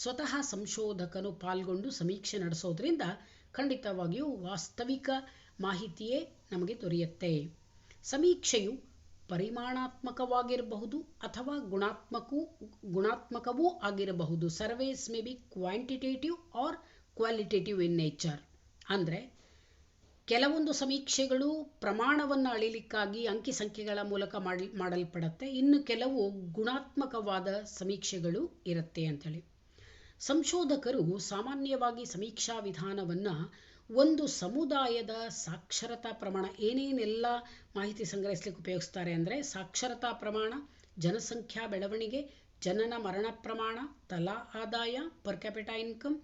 ಸ್ವತಃ ಸಂಶೋಧಕನು ಪಾಲ್ಗೊಂಡು ಸಮೀಕ್ಷೆ ನಡೆಸೋದ್ರಿಂದ ಖಂಡಿತವಾಗಿಯೂ ವಾಸ್ತವಿಕ ಮಾಹಿತಿಯೇ ನಮಗೆ ದೊರೆಯುತ್ತೆ. ಸಮೀಕ್ಷೆಯು ಪರಿಮಾಣಾತ್ಮಕವಾಗಿರಬಹುದು ಅಥವಾ ಗುಣಾತ್ಮಕವೂ ಆಗಿರಬಹುದು. Surveys may be quantitative or qualitative in nature. ಅಂದರೆ ಕೆಲವೊಂದು ಸಮೀಕ್ಷೆಗಳು ಪ್ರಮಾಣವನ್ನು ಅಳಿಲಿಕ್ಕಾಗಿ ಅಂಕಿ ಸಂಖ್ಯೆಗಳ ಮೂಲಕ ಮಾಡಲ್ಪಡುತ್ತೆ, ಇನ್ನು ಕೆಲವು ಗುಣಾತ್ಮಕವಾದ ಸಮೀಕ್ಷೆಗಳು ಇರುತ್ತೆ ಅಂತೇಳಿ. ಸಂಶೋಧಕರು ಸಾಮಾನ್ಯವಾಗಿ ಸಮೀಕ್ಷಾ ವಿಧಾನವನ್ನು ಒಂದು ಸಮುದಾಯದ ಸಾಕ್ಷರತಾ ಪ್ರಮಾಣ, ಏನೇನೆಲ್ಲ ಮಾಹಿತಿ ಸಂಗ್ರಹಿಸಲಿಕ್ಕೆ ಉಪಯೋಗಿಸ್ತಾರೆ ಅಂದರೆ ಸಾಕ್ಷರತಾ ಪ್ರಮಾಣ, ಜನಸಂಖ್ಯಾ ಬೆಳವಣಿಗೆ, ಜನನ ಮರಣ ಪ್ರಮಾಣ, ತಲಾ ಆದಾಯ ಪರ್ ಕ್ಯಾಪಿಟಾ ಇನ್ಕಮ್,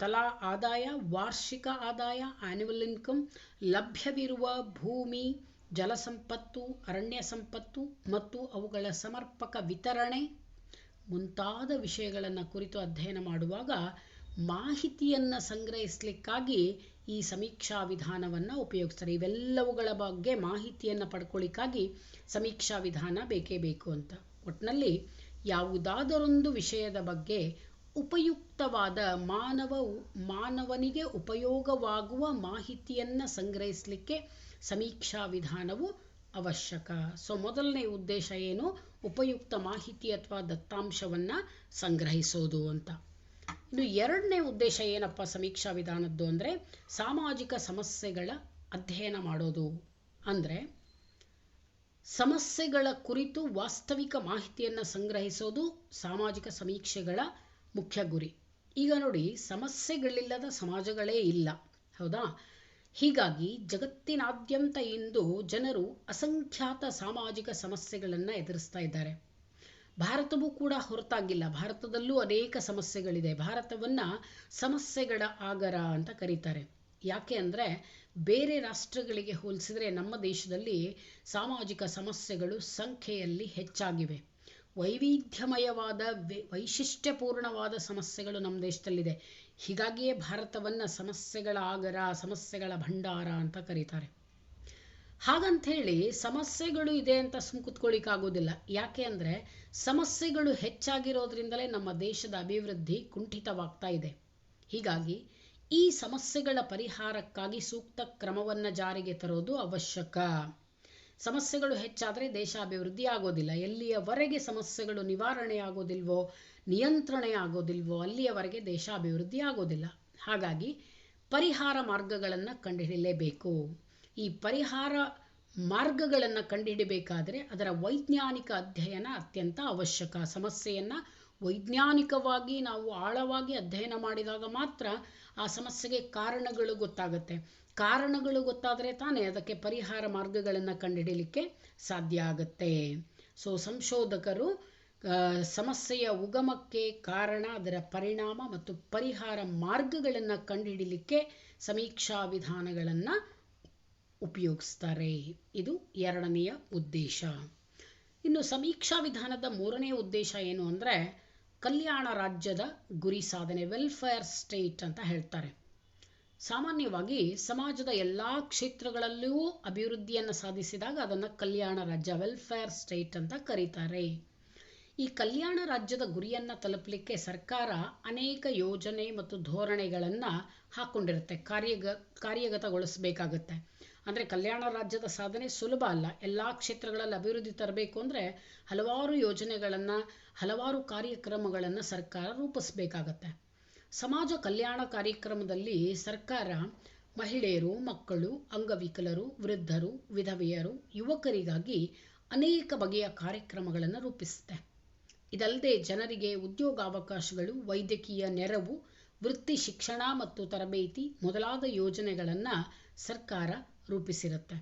ತಲಾ ಆದಾಯ, ವಾರ್ಷಿಕ ಆದಾಯ ಆನ್ಯುವಲ್ ಇನ್ಕಮ್, ಲಭ್ಯವಿರುವ ಭೂಮಿ, ಜಲಸಂಪತ್ತು, ಅರಣ್ಯ ಸಂಪತ್ತು ಮತ್ತು ಅವುಗಳ ಸಮರ್ಪಕ ವಿತರಣೆ ಮುಂತಾದ ವಿಷಯಗಳನ್ನು ಕುರಿತು ಅಧ್ಯಯನ ಮಾಡುವಾಗ ಮಾಹಿತಿಯನ್ನು ಸಂಗ್ರಹಿಸಲಿಕ್ಕಾಗಿ ಈ ಸಮೀಕ್ಷಾ ವಿಧಾನವನ್ನು ಉಪಯೋಗಿಸ್ತಾರೆ. ಇವೆಲ್ಲವುಗಳ ಬಗ್ಗೆ ಮಾಹಿತಿಯನ್ನು ಪಡ್ಕೊಳ್ಳಿಕ್ಕಾಗಿ ಸಮೀಕ್ಷಾ ವಿಧಾನ ಬೇಕೇ ಬೇಕು ಅಂತ. ಒಟ್ಟಿನಲ್ಲಿ ಯಾವುದಾದರೊಂದು ವಿಷಯದ ಬಗ್ಗೆ ಉಪಯುಕ್ತವಾದ ಮಾನವನಿಗೆ ಉಪಯೋಗವಾಗುವ ಮಾಹಿತಿಯನ್ನು ಸಂಗ್ರಹಿಸಲಿಕ್ಕೆ ಸಮೀಕ್ಷಾ ವಿಧಾನವು ಅವಶ್ಯಕ. ಮೊದಲನೇ ಉದ್ದೇಶ ಏನು? ಉಪಯುಕ್ತ ಮಾಹಿತಿ ಅಥವಾ ದತ್ತಾಂಶವನ್ನು ಸಂಗ್ರಹಿಸೋದು ಅಂತ. ಇನ್ನು ಎರಡನೇ ಉದ್ದೇಶ ಏನಪ್ಪ ಸಮೀಕ್ಷಾ ವಿಧಾನದ್ದು ಅಂದರೆ ಸಾಮಾಜಿಕ ಸಮಸ್ಯೆಗಳ ಅಧ್ಯಯನ ಮಾಡೋದು. ಅಂದರೆ ಸಮಸ್ಯೆಗಳ ಕುರಿತು ವಾಸ್ತವಿಕ ಮಾಹಿತಿಯನ್ನು ಸಂಗ್ರಹಿಸೋದು ಸಾಮಾಜಿಕ ಸಮೀಕ್ಷೆಗಳ ಮುಖ್ಯ ಗುರಿ. ಈಗ ನೋಡಿ, ಸಮಸ್ಯೆಗಳಿಲ್ಲದ ಸಮಾಜಗಳೇ ಇಲ್ಲ, ಹೌದಾ? ಹೀಗಾಗಿ ಜಗತ್ತಿನಾದ್ಯಂತ ಇಂದು ಜನರು ಅಸಂಖ್ಯಾತ ಸಾಮಾಜಿಕ ಸಮಸ್ಯೆಗಳನ್ನು ಎದುರಿಸ್ತಾ ಇದ್ದಾರೆ. ಭಾರತವೂ ಕೂಡ ಹೊರತಾಗಿಲ್ಲ. ಭಾರತದಲ್ಲೂ ಅನೇಕ ಸಮಸ್ಯೆಗಳಿದೆ. ಭಾರತವನ್ನು ಸಮಸ್ಯೆಗಳ ಆಗರ ಅಂತ ಕರೀತಾರೆ. ಯಾಕೆ ಅಂದರೆ ಬೇರೆ ರಾಷ್ಟ್ರಗಳಿಗೆ ಹೋಲಿಸಿದರೆ ನಮ್ಮ ದೇಶದಲ್ಲಿ ಸಾಮಾಜಿಕ ಸಮಸ್ಯೆಗಳು ಸಂಖ್ಯೆಯಲ್ಲಿ ಹೆಚ್ಚಾಗಿವೆ. ವೈವಿಧ್ಯಮಯವಾದ ವೈಶಿಷ್ಟ್ಯಪೂರ್ಣವಾದ ಸಮಸ್ಯೆಗಳು ನಮ್ಮ ದೇಶದಲ್ಲಿದೆ. ಹೀಗಾಗಿಯೇ ಭಾರತವನ್ನು ಸಮಸ್ಯೆಗಳ ಆಗರ, ಸಮಸ್ಯೆಗಳ ಭಂಡಾರ ಅಂತ ಕರೀತಾರೆ. ಹಾಗಂಥೇಳಿ ಸಮಸ್ಯೆಗಳು ಇದೆ ಅಂತ ಕೂತ್ಕೊಳ್ಳಿಕ್ಕಾಗೋದಿಲ್ಲ. ಯಾಕೆ ಅಂದರೆ ಸಮಸ್ಯೆಗಳು ಹೆಚ್ಚಾಗಿರೋದ್ರಿಂದಲೇ ನಮ್ಮ ದೇಶದ ಅಭಿವೃದ್ಧಿ ಕುಂಠಿತವಾಗ್ತಾ ಇದೆ. ಹೀಗಾಗಿ ಈ ಸಮಸ್ಯೆಗಳ ಪರಿಹಾರಕ್ಕಾಗಿ ಸೂಕ್ತ ಕ್ರಮವನ್ನು ಜಾರಿಗೆ ತರೋದು ಅವಶ್ಯಕ. ಸಮಸ್ಯೆಗಳು ಹೆಚ್ಚಾದರೆ ದೇಶ ಅಭಿವೃದ್ಧಿ ಆಗೋದಿಲ್ಲ. ಎಲ್ಲಿಯವರೆಗೆ ಸಮಸ್ಯೆಗಳು ನಿವಾರಣೆ ಆಗೋದಿಲ್ವೋ, ನಿಯಂತ್ರಣೆ ಆಗೋದಿಲ್ವೋ, ಅಲ್ಲಿಯವರೆಗೆ ದೇಶ ಅಭಿವೃದ್ಧಿ ಆಗೋದಿಲ್ಲ. ಹಾಗಾಗಿ ಪರಿಹಾರ ಮಾರ್ಗಗಳನ್ನು ಕಂಡುಹಿಡಿಯಲೇಬೇಕು. ಈ ಪರಿಹಾರ ಮಾರ್ಗಗಳನ್ನು ಕಂಡುಹಿಡಿಬೇಕಾದರೆ ಅದರ ವೈಜ್ಞಾನಿಕ ಅಧ್ಯಯನ ಅತ್ಯಂತ ಅವಶ್ಯಕ. ಸಮಸ್ಯೆಯನ್ನು ವೈಜ್ಞಾನಿಕವಾಗಿ ನಾವು ಆಳವಾಗಿ ಅಧ್ಯಯನ ಮಾಡಿದಾಗ ಮಾತ್ರ ಆ ಸಮಸ್ಯೆಗೆ ಕಾರಣಗಳು ಗೊತ್ತಾಗುತ್ತೆ. ಕಾರಣಗಳು ಗೊತ್ತಾದರೆ ತಾನೇ ಅದಕ್ಕೆ ಪರಿಹಾರ ಮಾರ್ಗಗಳನ್ನು ಕಂಡುಹಿಡಿಯಲಿಕ್ಕೆ ಸಾಧ್ಯ ಆಗುತ್ತೆ. ಸಂಶೋಧಕರು ಸಮಸ್ಯೆಯ ಉಗಮಕ್ಕೆ ಕಾರಣ, ಅದರ ಪರಿಣಾಮ ಮತ್ತು ಪರಿಹಾರ ಮಾರ್ಗಗಳನ್ನು ಕಂಡುಹಿಡಿಯಲಿಕ್ಕೆ ಸಮೀಕ್ಷಾ ವಿಧಾನಗಳನ್ನು ಉಪಯೋಗಿಸ್ತಾರೆ. ಇದು ಎರಡನೆಯ ಉದ್ದೇಶ. ಇನ್ನು ಸಮೀಕ್ಷಾ ವಿಧಾನದ ಮೂರನೇ ಉದ್ದೇಶ ಏನು ಅಂದರೆ ಕಲ್ಯಾಣ ರಾಜ್ಯದ ಗುರಿ ಸಾಧನೆ, ವೆಲ್ಫೇರ್ ಸ್ಟೇಟ್ ಅಂತ ಹೇಳ್ತಾರೆ. ಸಾಮಾನ್ಯವಾಗಿ ಸಮಾಜದ ಎಲ್ಲ ಕ್ಷೇತ್ರಗಳಲ್ಲೂ ಅಭಿವೃದ್ಧಿಯನ್ನು ಸಾಧಿಸಿದಾಗ ಅದನ್ನು ಕಲ್ಯಾಣ ರಾಜ್ಯ, ವೆಲ್ಫೇರ್ ಸ್ಟೇಟ್ ಅಂತ ಕರೀತಾರೆ. ಈ ಕಲ್ಯಾಣ ರಾಜ್ಯದ ಗುರಿಯನ್ನು ತಲುಪಲಿಕ್ಕೆ ಸರ್ಕಾರ ಅನೇಕ ಯೋಜನೆ ಮತ್ತು ಧೋರಣೆಗಳನ್ನು ಹಾಕ್ಕೊಂಡಿರುತ್ತೆ, ಕಾರ್ಯಗತಗೊಳಿಸಬೇಕಾಗತ್ತೆ. ಅಂದರೆ ಕಲ್ಯಾಣ ರಾಜ್ಯದ ಸಾಧನೆ ಸುಲಭ ಅಲ್ಲ. ಎಲ್ಲ ಕ್ಷೇತ್ರಗಳಲ್ಲಿ ಅಭಿವೃದ್ಧಿ ತರಬೇಕು ಅಂದರೆ ಹಲವಾರು ಯೋಜನೆಗಳನ್ನು, ಹಲವಾರು ಕಾರ್ಯಕ್ರಮಗಳನ್ನು ಸರ್ಕಾರ ರೂಪಿಸಬೇಕಾಗತ್ತೆ. ಸಮಾಜ ಕಲ್ಯಾಣ ಕಾರ್ಯಕ್ರಮದಲ್ಲಿ ಸರ್ಕಾರ ಮಹಿಳೆಯರು, ಮಕ್ಕಳು, ಅಂಗವಿಕಲರು, ವೃದ್ಧರು, ವಿಧವೆಯರು, ಯುವಕರಿಗಾಗಿ ಅನೇಕ ಬಗೆಯ ಕಾರ್ಯಕ್ರಮಗಳನ್ನು ರೂಪಿಸುತ್ತೆ. ಇದಲ್ಲದೆ ಜನರಿಗೆ ಉದ್ಯೋಗಾವಕಾಶಗಳು, ವೈದ್ಯಕೀಯ ನೆರವು, ವೃತ್ತಿ ಶಿಕ್ಷಣ ಮತ್ತು ತರಬೇತಿ ಮೊದಲಾದ ಯೋಜನೆಗಳನ್ನು ಸರ್ಕಾರ ರೂಪಿಸಿರುತ್ತೆ.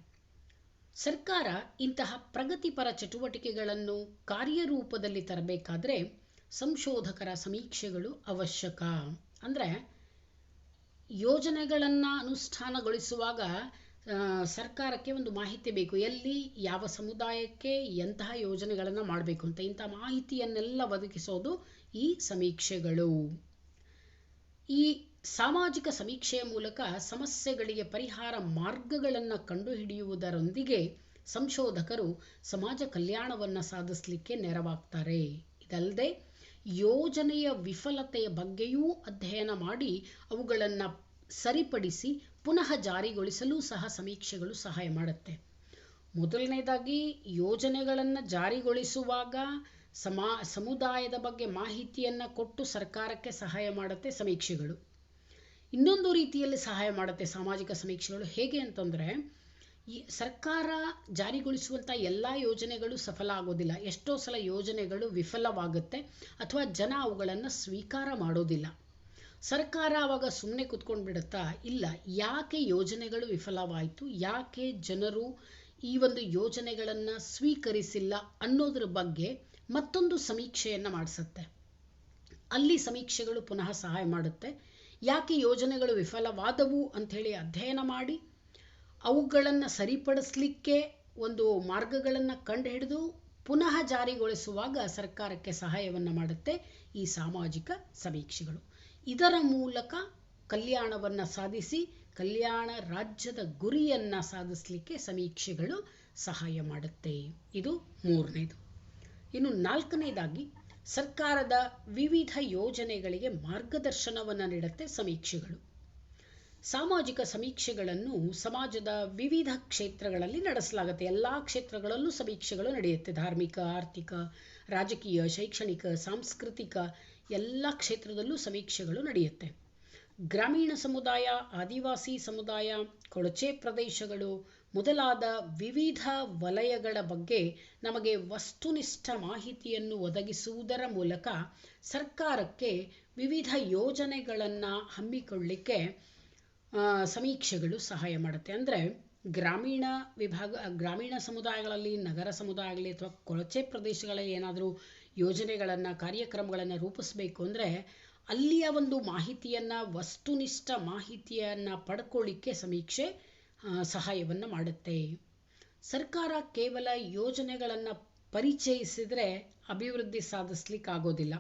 ಸರ್ಕಾರ ಇಂತಹ ಪ್ರಗತಿಪರ ಚಟುವಟಿಕೆಗಳನ್ನು ಕಾರ್ಯರೂಪದಲ್ಲಿ ತರಬೇಕಾದ್ರೆ ಸಂಶೋಧಕರ ಸಮೀಕ್ಷೆಗಳು ಅವಶ್ಯಕ. ಅಂದರೆ ಯೋಜನೆಗಳನ್ನು ಅನುಷ್ಠಾನಗೊಳಿಸುವಾಗ ಸರ್ಕಾರಕ್ಕೆ ಒಂದು ಮಾಹಿತಿ ಬೇಕು, ಎಲ್ಲಿ ಯಾವ ಸಮುದಾಯಕ್ಕೆ ಎಂತಹ ಯೋಜನೆಗಳನ್ನು ಮಾಡಬೇಕು ಅಂತ. ಇಂಥ ಮಾಹಿತಿಯನ್ನೆಲ್ಲ ಒದಗಿಸೋದು ಈ ಸಮೀಕ್ಷೆಗಳು. ಈ ಸಾಮಾಜಿಕ ಸಮೀಕ್ಷೆಯ ಮೂಲಕ ಸಮಸ್ಯೆಗಳಿಗೆ ಪರಿಹಾರ ಮಾರ್ಗಗಳನ್ನು ಕಂಡುಹಿಡಿಯುವುದರೊಂದಿಗೆ ಸಂಶೋಧಕರು ಸಮಾಜ ಕಲ್ಯಾಣವನ್ನು ಸಾಧಿಸಲಿಕ್ಕೆ ನೆರವಾಗ್ತಾರೆ. ಇದಲ್ಲದೆ ಯೋಜನೆಯ ವಿಫಲತೆಯ ಬಗ್ಗೆಯೂ ಅಧ್ಯಯನ ಮಾಡಿ ಅವುಗಳನ್ನು ಸರಿಪಡಿಸಿ ಪುನಃ ಜಾರಿಗೊಳಿಸಲು ಸಹ ಸಮೀಕ್ಷೆಗಳು ಸಹಾಯ ಮಾಡುತ್ತೆ. ಮೊದಲನೇದಾಗಿ ಯೋಜನೆಗಳನ್ನು ಜಾರಿಗೊಳಿಸುವಾಗ ಸಮುದಾಯದ ಬಗ್ಗೆ ಮಾಹಿತಿಯನ್ನು ಕೊಟ್ಟು ಸರ್ಕಾರಕ್ಕೆ ಸಹಾಯ ಮಾಡುತ್ತೆ ಸಮೀಕ್ಷೆಗಳು. ಇನ್ನೊಂದು ರೀತಿಯಲ್ಲಿ ಸಹಾಯ ಮಾಡುತ್ತೆ ಸಾಮಾಜಿಕ ಸಮೀಕ್ಷೆಗಳು. ಹೇಗೆ ಅಂತಂದರೆ ಈ ಸರ್ಕಾರ ಜಾರಿಗೊಳಿಸುವಂಥ ಎಲ್ಲ ಯೋಜನೆಗಳು ಸಫಲ ಆಗೋದಿಲ್ಲ. ಎಷ್ಟೋ ಸಲ ಯೋಜನೆಗಳು ವಿಫಲವಾಗುತ್ತೆ ಅಥವಾ ಜನ ಅವುಗಳನ್ನು ಸ್ವೀಕಾರ ಮಾಡೋದಿಲ್ಲ. ಸರ್ಕಾರ ಆವಾಗ ಸುಮ್ಮನೆ ಕೂತ್ಕೊಂಡು ಬಿಡುತ್ತಾ? ಇಲ್ಲ, ಯಾಕೆ ಯೋಜನೆಗಳು ವಿಫಲವಾಯಿತು, ಯಾಕೆ ಜನರು ಈ ಒಂದು ಯೋಜನೆಗಳನ್ನು ಸ್ವೀಕರಿಸಿಲ್ಲ ಅನ್ನೋದ್ರ ಬಗ್ಗೆ ಮತ್ತೊಂದು ಸಮೀಕ್ಷೆಯನ್ನು ಮಾಡಿಸುತ್ತೆ. ಅಲ್ಲಿ ಸಮೀಕ್ಷೆಗಳು ಪುನಃ ಸಹಾಯ ಮಾಡುತ್ತೆ. ಯಾಕೆ ಯೋಜನೆಗಳು ವಿಫಲವಾದವು ಅಂಥೇಳಿ ಅಧ್ಯಯನ ಮಾಡಿ ಅವುಗಳನ್ನು ಸರಿಪಡಿಸಲಿಕ್ಕೆ ಒಂದು ಮಾರ್ಗಗಳನ್ನು ಕಂಡುಹಿಡಿದು ಪುನಃ ಜಾರಿಗೊಳಿಸುವಾಗ ಸರ್ಕಾರಕ್ಕೆ ಸಹಾಯವನ್ನು ಮಾಡುತ್ತೆ ಈ ಸಾಮಾಜಿಕ ಸಮೀಕ್ಷೆಗಳು. ಇದರ ಮೂಲಕ ಕಲ್ಯಾಣವನ್ನು ಸಾಧಿಸಿ ಕಲ್ಯಾಣ ರಾಜ್ಯದ ಗುರಿಯನ್ನು ಸಾಧಿಸಲಿಕ್ಕೆ ಸಮೀಕ್ಷೆಗಳು ಸಹಾಯ ಮಾಡುತ್ತೆ. ಇದು ಮೂರನೇದು. ಇನ್ನು ನಾಲ್ಕನೇದಾಗಿ ಸರ್ಕಾರದ ವಿವಿಧ ಯೋಜನೆಗಳಿಗೆ ಮಾರ್ಗದರ್ಶನವನ್ನು ನೀಡುತ್ತೆ ಸಮೀಕ್ಷೆಗಳು. ಸಾಮಾಜಿಕ ಸಮೀಕ್ಷೆಗಳನ್ನು ಸಮಾಜದ ವಿವಿಧ ಕ್ಷೇತ್ರಗಳಲ್ಲಿ ನಡೆಸಲಾಗುತ್ತೆ. ಎಲ್ಲ ಕ್ಷೇತ್ರಗಳಲ್ಲೂ ಸಮೀಕ್ಷೆಗಳು ನಡೆಯುತ್ತೆ. ಧಾರ್ಮಿಕ, ಆರ್ಥಿಕ, ರಾಜಕೀಯ, ಶೈಕ್ಷಣಿಕ, ಸಾಂಸ್ಕೃತಿಕ ಎಲ್ಲ ಕ್ಷೇತ್ರದಲ್ಲೂ ಸಮೀಕ್ಷೆಗಳು ನಡೆಯುತ್ತೆ. ಗ್ರಾಮೀಣ ಸಮುದಾಯ, ಆದಿವಾಸಿ ಸಮುದಾಯ, ಕೊಳಚೆ ಪ್ರದೇಶಗಳು ಮೊದಲಾದ ವಿವಿಧ ವಲಯಗಳ ಬಗ್ಗೆ ನಮಗೆ ವಸ್ತುನಿಷ್ಠ ಮಾಹಿತಿಯನ್ನು ಒದಗಿಸುವುದರ ಮೂಲಕ ಸರ್ಕಾರಕ್ಕೆ ವಿವಿಧ ಯೋಜನೆಗಳನ್ನು ಹಮ್ಮಿಕೊಳ್ಳಲಿಕ್ಕೆ ಸಮೀಕ್ಷೆಗಳು ಸಹಾಯ ಮಾಡುತ್ತೆ. ಅಂದರೆ ಗ್ರಾಮೀಣ ಸಮುದಾಯಗಳಲ್ಲಿ, ನಗರ ಸಮುದಾಯಗಳಲ್ಲಿ ಅಥವಾ ಕೊಳಚೆ ಪ್ರದೇಶಗಳಲ್ಲಿ ಏನಾದರೂ ಯೋಜನೆಗಳನ್ನು, ಕಾರ್ಯಕ್ರಮಗಳನ್ನು ರೂಪಿಸಬೇಕು ಅಂದರೆ ಅಲ್ಲಿಯ ಒಂದು ಮಾಹಿತಿಯನ್ನು, ವಸ್ತುನಿಷ್ಠ ಮಾಹಿತಿಯನ್ನು ಪಡ್ಕೊಳ್ಳಿಕ್ಕೆ ಸಮೀಕ್ಷೆ ಸಹಾಯವನ್ನು ಮಾಡುತ್ತೆ. ಸರ್ಕಾರ ಕೇವಲ ಯೋಜನೆಗಳನ್ನು ಪರಿಚಯಿಸಿದರೆ ಅಭಿವೃದ್ಧಿ ಸಾಧಿಸಲಿಕ್ಕಾಗೋದಿಲ್ಲ.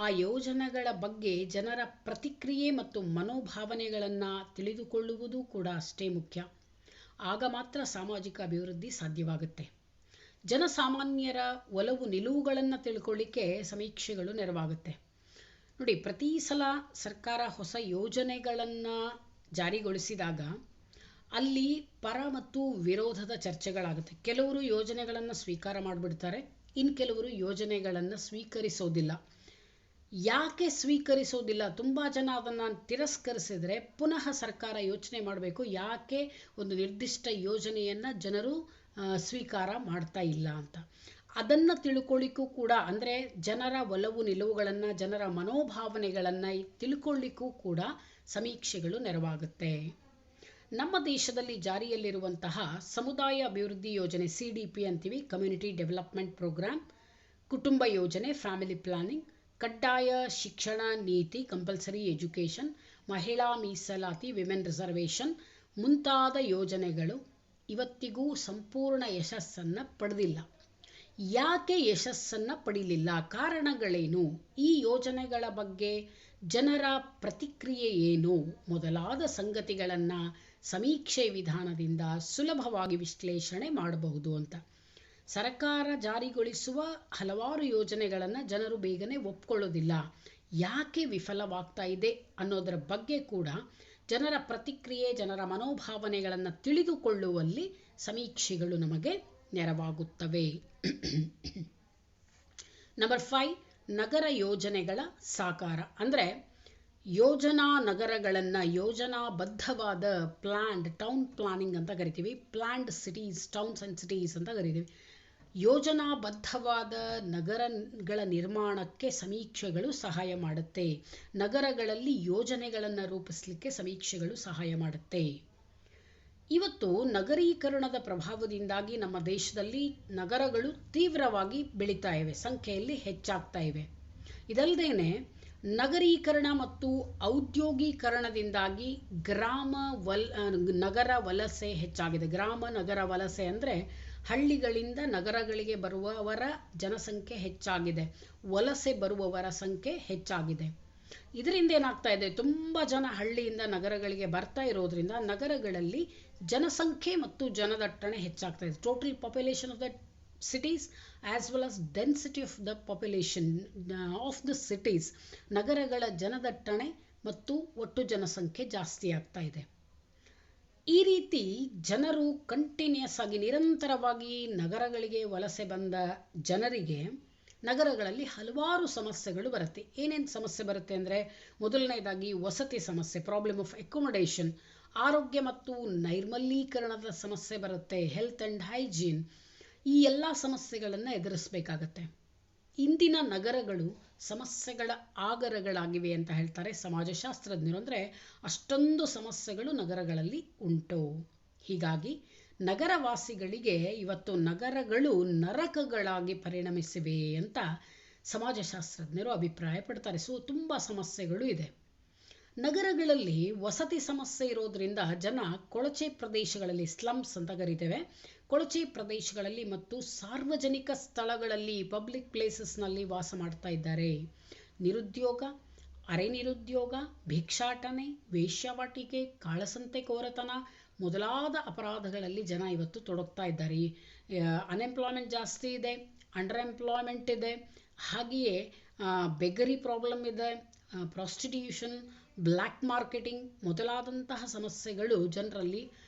ಆ ಯೋಜನೆಗಳ ಬಗ್ಗೆ ಜನರ ಪ್ರತಿಕ್ರಿಯೆ ಮತ್ತು ಮನೋಭಾವನೆಗಳನ್ನು ತಿಳಿದುಕೊಳ್ಳುವುದು ಕೂಡ ಅಷ್ಟೇ ಮುಖ್ಯ. ಆಗ ಮಾತ್ರ ಸಾಮಾಜಿಕ ಅಭಿವೃದ್ಧಿ ಸಾಧ್ಯವಾಗುತ್ತೆ. ಜನಸಾಮಾನ್ಯರ ಒಲವು ನಿಲುವುಗಳನ್ನು ತಿಳ್ಕೊಳ್ಳಿಕ್ಕೆ ಸಮೀಕ್ಷೆಗಳು ನೆರವಾಗುತ್ತೆ. ನೋಡಿ, ಪ್ರತಿ ಸಲ ಸರ್ಕಾರ ಹೊಸ ಯೋಜನೆಗಳನ್ನು ಜಾರಿಗೊಳಿಸಿದಾಗ ಅಲ್ಲಿ ಪರ ಮತ್ತು ವಿರೋಧದ ಚರ್ಚೆಗಳಾಗುತ್ತೆ. ಕೆಲವರು ಯೋಜನೆಗಳನ್ನು ಸ್ವೀಕಾರ ಮಾಡಿಬಿಡ್ತಾರೆ, ಇನ್ನು ಕೆಲವರು ಯೋಜನೆಗಳನ್ನು ಸ್ವೀಕರಿಸೋದಿಲ್ಲ. ಯಾಕೆ ಸ್ವೀಕರಿಸೋದಿಲ್ಲ? ತುಂಬ ಜನ ಅದನ್ನು ತಿರಸ್ಕರಿಸಿದರೆ ಪುನಃ ಸರ್ಕಾರ ಯೋಚನೆ ಮಾಡಬೇಕು, ಯಾಕೆ ಒಂದು ನಿರ್ದಿಷ್ಟ ಯೋಜನೆಯನ್ನು ಜನರು ಸ್ವೀಕಾರ ಮಾಡ್ತಾ ಇಲ್ಲ ಅಂತ. ಅದನ್ನು ತಿಳ್ಕೊಳ್ಳಿಕ್ಕೂ ಕೂಡ, ಅಂದರೆ ಜನರ ಒಲವು ನಿಲುವುಗಳನ್ನು, ಜನರ ಮನೋಭಾವನೆಗಳನ್ನು ತಿಳ್ಕೊಳ್ಳಿಕ್ಕೂ ಕೂಡ ಸಮೀಕ್ಷೆಗಳು ನೆರವಾಗುತ್ತೆ. ನಮ್ಮ ದೇಶದಲ್ಲಿ ಜಾರಿಯಲ್ಲಿರುವಂತಹ ಸಮುದಾಯ ಅಭಿವೃದ್ಧಿ ಯೋಜನೆ, CDP ಅಂತೀವಿ, ಕಮ್ಯುನಿಟಿ ಡೆವಲಪ್ಮೆಂಟ್ ಪ್ರೋಗ್ರಾಮ್, ಕುಟುಂಬ ಯೋಜನೆ, ಫ್ಯಾಮಿಲಿ ಪ್ಲಾನಿಂಗ್, ಕಡ್ಡಾಯ ಶಿಕ್ಷಣ ನೀತಿ, ಕಂಪಲ್ಸರಿ ಎಜುಕೇಷನ್, ಮಹಿಳಾ ಮೀಸಲಾತಿ, ವಿಮೆನ್ ರಿಸರ್ವೇಷನ್ ಮುಂತಾದ ಯೋಜನೆಗಳು ಇವತ್ತಿಗೂ ಸಂಪೂರ್ಣ ಯಶಸ್ಸನ್ನು ಪಡೆದಿಲ್ಲ. ಯಾಕೆ ಯಶಸ್ಸನ್ನು ಪಡೀಲಿಲ್ಲ? ಕಾರಣಗಳೇನು? ಈ ಯೋಜನೆಗಳ ಬಗ್ಗೆ ಜನರ ಪ್ರತಿಕ್ರಿಯೆ ಏನು? ಮೊದಲಾದ ಸಂಗತಿಗಳನ್ನು ಸಮೀಕ್ಷೆ ವಿಧಾನದಿಂದ ಸುಲಭವಾಗಿ ವಿಶ್ಲೇಷಣೆ ಮಾಡಬಹುದು ಅಂತ. ಸರ್ಕಾರ ಜಾರಿಗೊಳಿಸುವ ಹಲವಾರು ಯೋಜನೆಗಳನ್ನು ಜನರು ಬೇಗನೆ ಒಪ್ಕೊಳ್ಳೋದಿಲ್ಲ. ಯಾಕೆ ವಿಫಲವಾಗ್ತಾ ಇದೆ ಅನ್ನೋದರ ಬಗ್ಗೆ ಕೂಡ ಜನರ ಪ್ರತಿಕ್ರಿಯೆ, ಜನರ ಮನೋಭಾವನೆಗಳನ್ನು ತಿಳಿದುಕೊಳ್ಳುವಲ್ಲಿ ಸಮೀಕ್ಷೆಗಳು ನಮಗೆ ನೆರವಾಗುತ್ತವೆ. ನಂಬರ್ 5, ನಗರ ಯೋಜನೆಗಳ ಸಾಕಾರ. ಅಂದರೆ ಯೋಜನಾ ನಗರಗಳನ್ನು, ಯೋಜನಾಬದ್ಧವಾದ ಪ್ಲ್ಯಾನ್ಡ್ ಟೌನ್ ಪ್ಲಾನಿಂಗ್ ಅಂತ ಕರಿತೀವಿ, planned cities, towns and cities ಅಂತ ಕರಿತೀವಿ. ಯೋಜನಾಬದ್ಧವಾದ ನಗರಗಳ ನಿರ್ಮಾಣಕ್ಕೆ ಸಮೀಕ್ಷೆಗಳು ಸಹಾಯ ಮಾಡುತ್ತೆ. ನಗರಗಳಲ್ಲಿ ಯೋಜನೆಗಳನ್ನು ರೂಪಿಸಲಿಕ್ಕೆ ಸಮೀಕ್ಷೆಗಳು ಸಹಾಯ ಮಾಡುತ್ತೆ. ಇವತ್ತು ನಗರೀಕರಣದ ಪ್ರಭಾವದಿಂದಾಗಿ ನಮ್ಮ ದೇಶದಲ್ಲಿ ನಗರಗಳು ತೀವ್ರವಾಗಿ ಬೆಳೀತಾ ಇವೆ, ಸಂಖ್ಯೆಯಲ್ಲಿ ಹೆಚ್ಚಾಗ್ತಾ ಇವೆ. ಇದಲ್ಲದೇನೆ ನಗರೀಕರಣ ಮತ್ತು ಔದ್ಯೋಗೀಕರಣದಿಂದಾಗಿ ನಗರ ವಲಸೆ ಹೆಚ್ಚಾಗಿದೆ. ಗ್ರಾಮ ನಗರ ವಲಸೆ ಅಂದರೆ ಹಳ್ಳಿಗಳಿಂದ ನಗರಗಳಿಗೆ ಬರುವವರ ಜನಸಂಖ್ಯೆ ಹೆಚ್ಚಾಗಿದೆ, ವಲಸೆ ಬರುವವರ ಸಂಖ್ಯೆ ಹೆಚ್ಚಾಗಿದೆ. ಇದರಿಂದ ಏನಾಗ್ತಾ ಇದೆ? ತುಂಬ ಜನ ಹಳ್ಳಿಯಿಂದ ನಗರಗಳಿಗೆ ಬರ್ತಾ ಇರೋದ್ರಿಂದ ನಗರಗಳಲ್ಲಿ ಜನಸಂಖ್ಯೆ ಮತ್ತು ಜನದಟ್ಟಣೆ ಹೆಚ್ಚಾಗ್ತಾ ಇದೆ. Total population of the cities as well as density of the population of the cities, ನಗರಗಳ ಜನದಟ್ಟಣೆ ಮತ್ತು ಒಟ್ಟು ಜನಸಂಖ್ಯೆ ಜಾಸ್ತಿ ಆಗ್ತಾ ಇದೆ. ಈ ರೀತಿ ಜನರು ಕಂಟಿನ್ಯೂಸ್ ಆಗಿ, ನಿರಂತರವಾಗಿ ನಗರಗಳಿಗೆ ವಲಸೆ ಬಂದ ಜನರಿಗೆ ನಗರಗಳಲ್ಲಿ ಹಲವಾರು ಸಮಸ್ಯೆಗಳು ಬರುತ್ತೆ. ಏನೇನು ಸಮಸ್ಯೆ ಬರುತ್ತೆ ಅಂದರೆ, ಮೊದಲನೇದಾಗಿ ವಸತಿ ಸಮಸ್ಯೆ, ಪ್ರಾಬ್ಲಮ್ ಆಫ್ ಅಕೊಮೊಡೇಷನ್, ಆರೋಗ್ಯ ಮತ್ತು ನೈರ್ಮಲೀಕರಣದ ಸಮಸ್ಯೆ ಬರುತ್ತೆ, ಹೆಲ್ತ್ ಆ್ಯಂಡ್ ಹೈಜೀನ್. ಈ ಎಲ್ಲ ಸಮಸ್ಯೆಗಳನ್ನು ಎದುರಿಸಬೇಕಾಗತ್ತೆ. ಇಂದಿನ ನಗರಗಳು ಸಮಸ್ಯೆಗಳ ಆಗರಗಳಾಗಿವೆ ಅಂತ ಹೇಳ್ತಾರೆ ಸಮಾಜಶಾಸ್ತ್ರಜ್ಞರು. ಅಂದರೆ ಅಷ್ಟೊಂದು ಸಮಸ್ಯೆಗಳು ನಗರಗಳಲ್ಲಿ ಉಂಟು. ಹೀಗಾಗಿ ನಗರವಾಸಿಗಳಿಗೆ ಇವತ್ತು ನಗರಗಳು ನರಕಗಳಾಗಿ ಪರಿಣಮಿಸಿವೆ ಅಂತ ಸಮಾಜಶಾಸ್ತ್ರಜ್ಞರು ಅಭಿಪ್ರಾಯ ಪಡ್ತಾರೆ. ತುಂಬ ಸಮಸ್ಯೆಗಳು ಇದೆ. ನಗರಗಳಲ್ಲಿ ವಸತಿ ಸಮಸ್ಯೆ ಇರೋದ್ರಿಂದ ಜನ ಕೊಳಚೆ ಪ್ರದೇಶಗಳಲ್ಲಿ, ಸ್ಲಮ್ಸ್ ಅಂತ ಕರಿತೇವೆ, ಕೊಳಚೆ ಪ್ರದೇಶಗಳಲ್ಲಿ ಮತ್ತು ಸಾರ್ವಜನಿಕ ಸ್ಥಳಗಳಲ್ಲಿ, ಪಬ್ಲಿಕ್ ಪ್ಲೇಸಸ್ನಲ್ಲಿ ವಾಸ ಮಾಡ್ತಾ ಇದ್ದಾರೆ. ನಿರುದ್ಯೋಗ, ಅರೆ ನಿರುದ್ಯೋಗ, ಭಿಕ್ಷಾಟನೆ, ವೇಶ್ಯಾವಾಟಿಕೆ, ಕಾಳಸಂತೆಕೋರತನ ಮೊದಲಾದ ಅಪರಾಧಗಳಲ್ಲಿ ಜನ ಇವತ್ತು ತೊಡಗ್ತಾ ಇದ್ದಾರೆ. ಅನ್ಎಂಪ್ಲಾಯ್ಮೆಂಟ್ ಜಾಸ್ತಿ ಇದೆ, ಅಂಡರ್ ಎಂಪ್ಲಾಯ್ಮೆಂಟ್ ಇದೆ, ಹಾಗೆಯೇ ಬೆಗರಿ ಪ್ರಾಬ್ಲಮ್ ಇದೆ, ಪ್ರಾಸ್ಟಿಟ್ಯೂಷನ್, ಬ್ಲ್ಯಾಕ್ ಮಾರ್ಕೆಟಿಂಗ್ ಮೊದಲಾದಂತಹ ಸಮಸ್ಯೆಗಳು ಜನರಲ್ಲಿ,